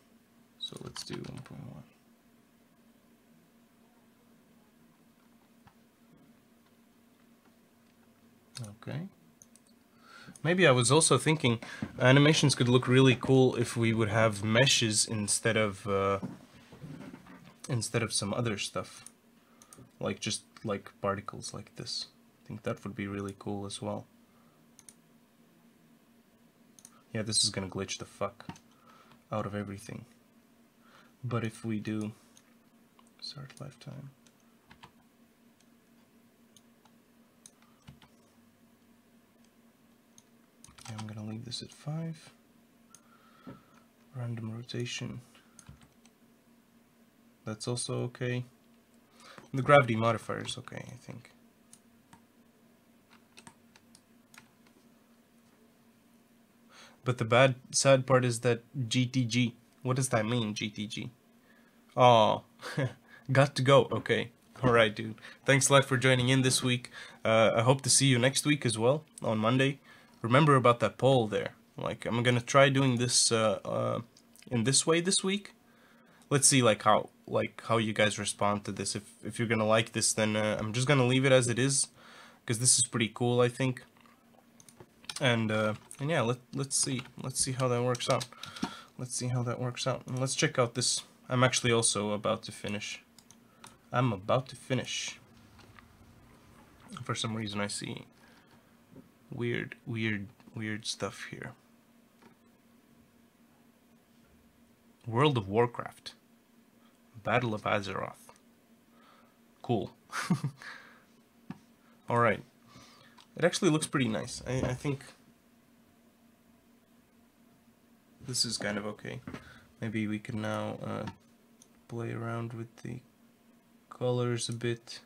Speaker 1: So let's do 1.1. Okay. Maybe I was also thinking animations could look really cool if we would have meshes instead of some other stuff. like just like particles like this. I think that would be really cool as well. Yeah, this is gonna glitch the fuck out of everything. But if we do start lifetime, yeah, I'm gonna leave this at 5. Random rotation, that's also okay. The gravity modifier is okay, I think. But the sad part is that GTG. What does that mean, GTG? Oh, got to go. Okay. Alright, dude. Thanks a lot for joining in this week. I hope to see you next week as well, on Monday. Remember about that poll there. Like, I'm gonna try doing this in this way this week. Let's see how you guys respond to this. If you're gonna like this, then I'm just gonna leave it as it is, because this is pretty cool, I think. And yeah, let's see how that works out. Let's see how that works out, and let's check out this. I'm actually also about to finish. I'm about to finish. For some reason, I see weird stuff here. World of Warcraft. Battle of Azeroth. Cool. Alright. It actually looks pretty nice. I think this is kind of okay. Maybe we can now play around with the colors a bit.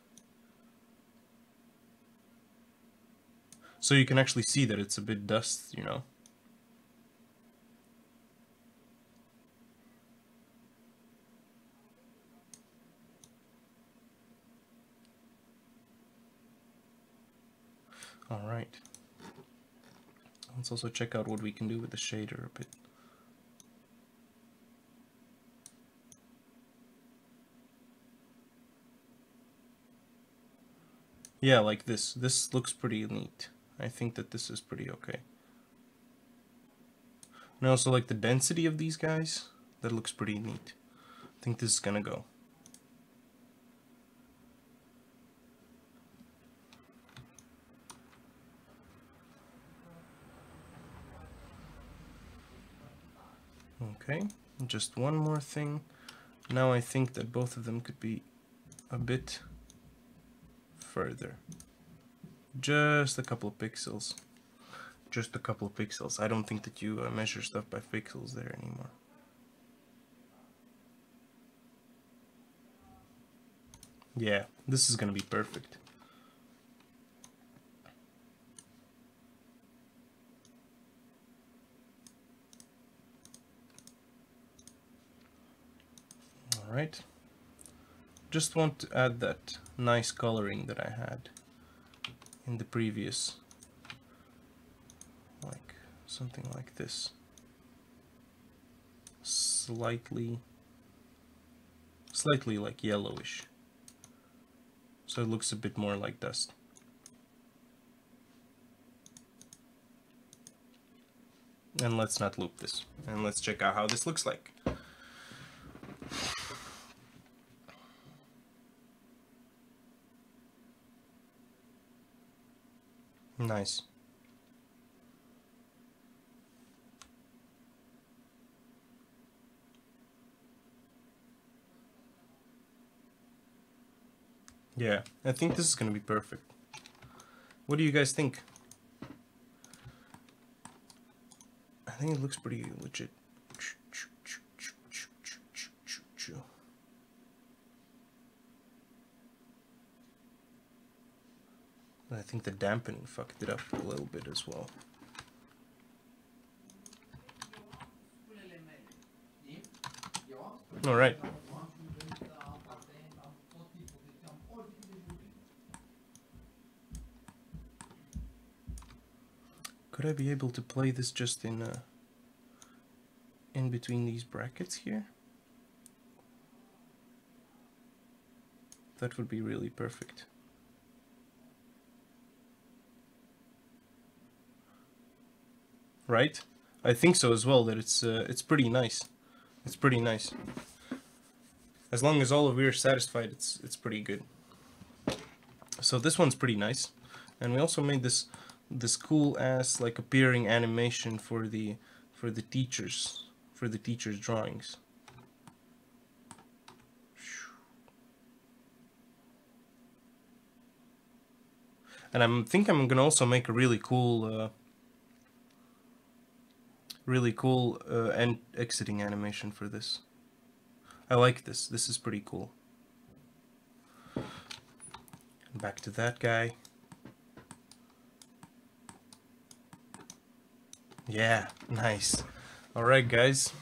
Speaker 1: So you can actually see that it's a bit dust, you know. Alright. Let's also check out what we can do with the shader a bit. Yeah, like this. This looks pretty neat. I think that this is pretty okay. And I also like the density of these guys. That looks pretty neat. I think this is gonna go. Okay, just one more thing. Now I think that both of them could be a bit further. Just a couple of pixels. Just a couple of pixels. I don't think that you measure stuff by pixels there anymore. Yeah, this is gonna be perfect. Alright. Just want to add that nice coloring that I had in the previous, like something like this. Slightly like yellowish. So it looks a bit more like dust. And let's not loop this. And let's check out how this looks like. Nice. Yeah, I think this is gonna be perfect. What do you guys think? I think it looks pretty legit. I think the dampening fucked it up a little bit as well. Alright. Could I be able to play this just in between these brackets here? That would be really perfect. Right? I think so as well, that it's pretty nice. It's pretty nice. As long as all of you are satisfied, it's pretty good. So this one's pretty nice, and we also made this cool ass like appearing animation for the teachers, drawings. And I think I'm gonna also make a really cool end exiting animation for this. I like this. This is pretty cool. Back to that guy. Yeah, nice. Alright, guys.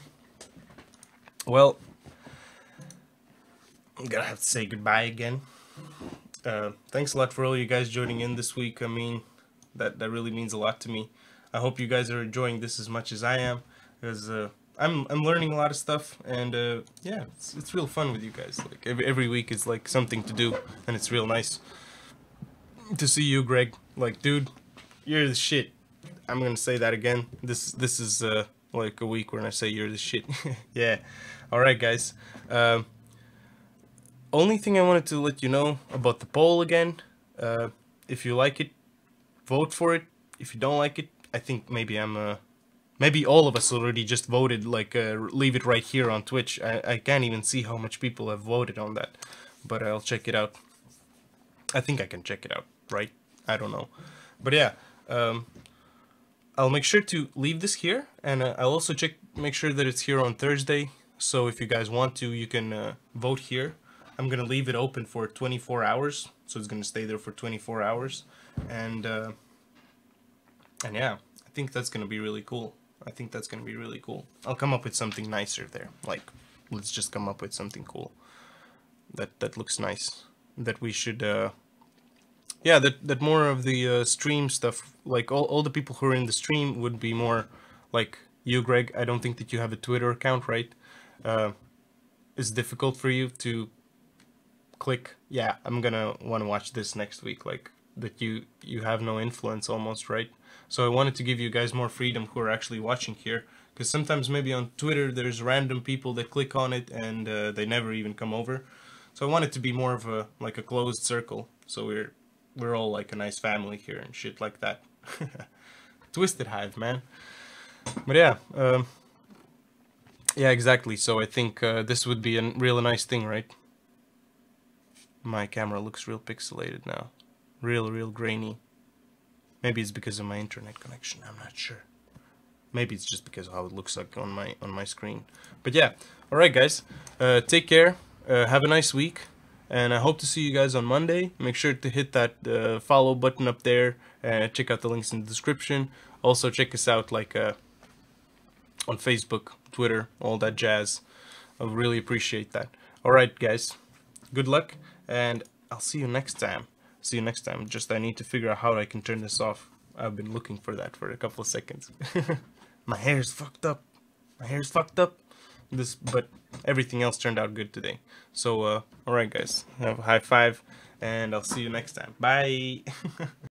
Speaker 1: Well, I'm gonna have to say goodbye again. Thanks a lot for all you guys joining in this week. I mean, that really means a lot to me. I hope you guys are enjoying this as much as I am, because I'm learning a lot of stuff, and yeah, it's real fun with you guys. Like every week is like something to do, and it's real nice to see you, Greg. Like, dude, you're the shit. I'm gonna say that again. This is like a week when I say you're the shit. Yeah. All right, guys. Only thing I wanted to let you know about the poll again. If you like it, vote for it. If you don't like it, I think maybe maybe all of us already just voted. Like, leave it right here on Twitch. I can't even see how much people have voted on that, but I'll check it out. I think I can check it out, right? I don't know, but yeah. I'll make sure to leave this here, and I'll also make sure that it's here on Thursday. So if you guys want to, you can vote here. I'm gonna leave it open for 24 hours, so it's gonna stay there for 24 hours, and yeah, I think that's gonna be really cool. I'll come up with something nicer there. Like, let's just come up with something cool that looks nice. That we should, yeah, that more of the stream stuff, like all the people who are in the stream would be more like you, Greg. I don't think that you have a Twitter account, right? It's difficult for you to click, yeah, I'm gonna want to watch this next week, like that you have no influence almost, right? So I wanted to give you guys more freedom who are actually watching here, because sometimes maybe on Twitter there's random people that click on it and they never even come over. So I want it to be more of a like a closed circle, so we're all like a nice family here and shit like that. Twisted Hive, man. But yeah, yeah, exactly. So I think this would be a real nice thing, right? My camera looks real pixelated now. Real grainy. Maybe it's because of my internet connection, I'm not sure. Maybe it's just because of how it looks like on my screen. But yeah, alright guys, take care, have a nice week, and I hope to see you guys on Monday. Make sure to hit that follow button up there, and check out the links in the description. Also check us out like on Facebook, Twitter, all that jazz. I really appreciate that. Alright guys, good luck, and I'll see you next time. Just I need to figure out how I can turn this off. I've been looking for that for a couple of seconds. My hair's fucked up. But everything else turned out good today. So alright guys, have a high five, and I'll see you next time. Bye.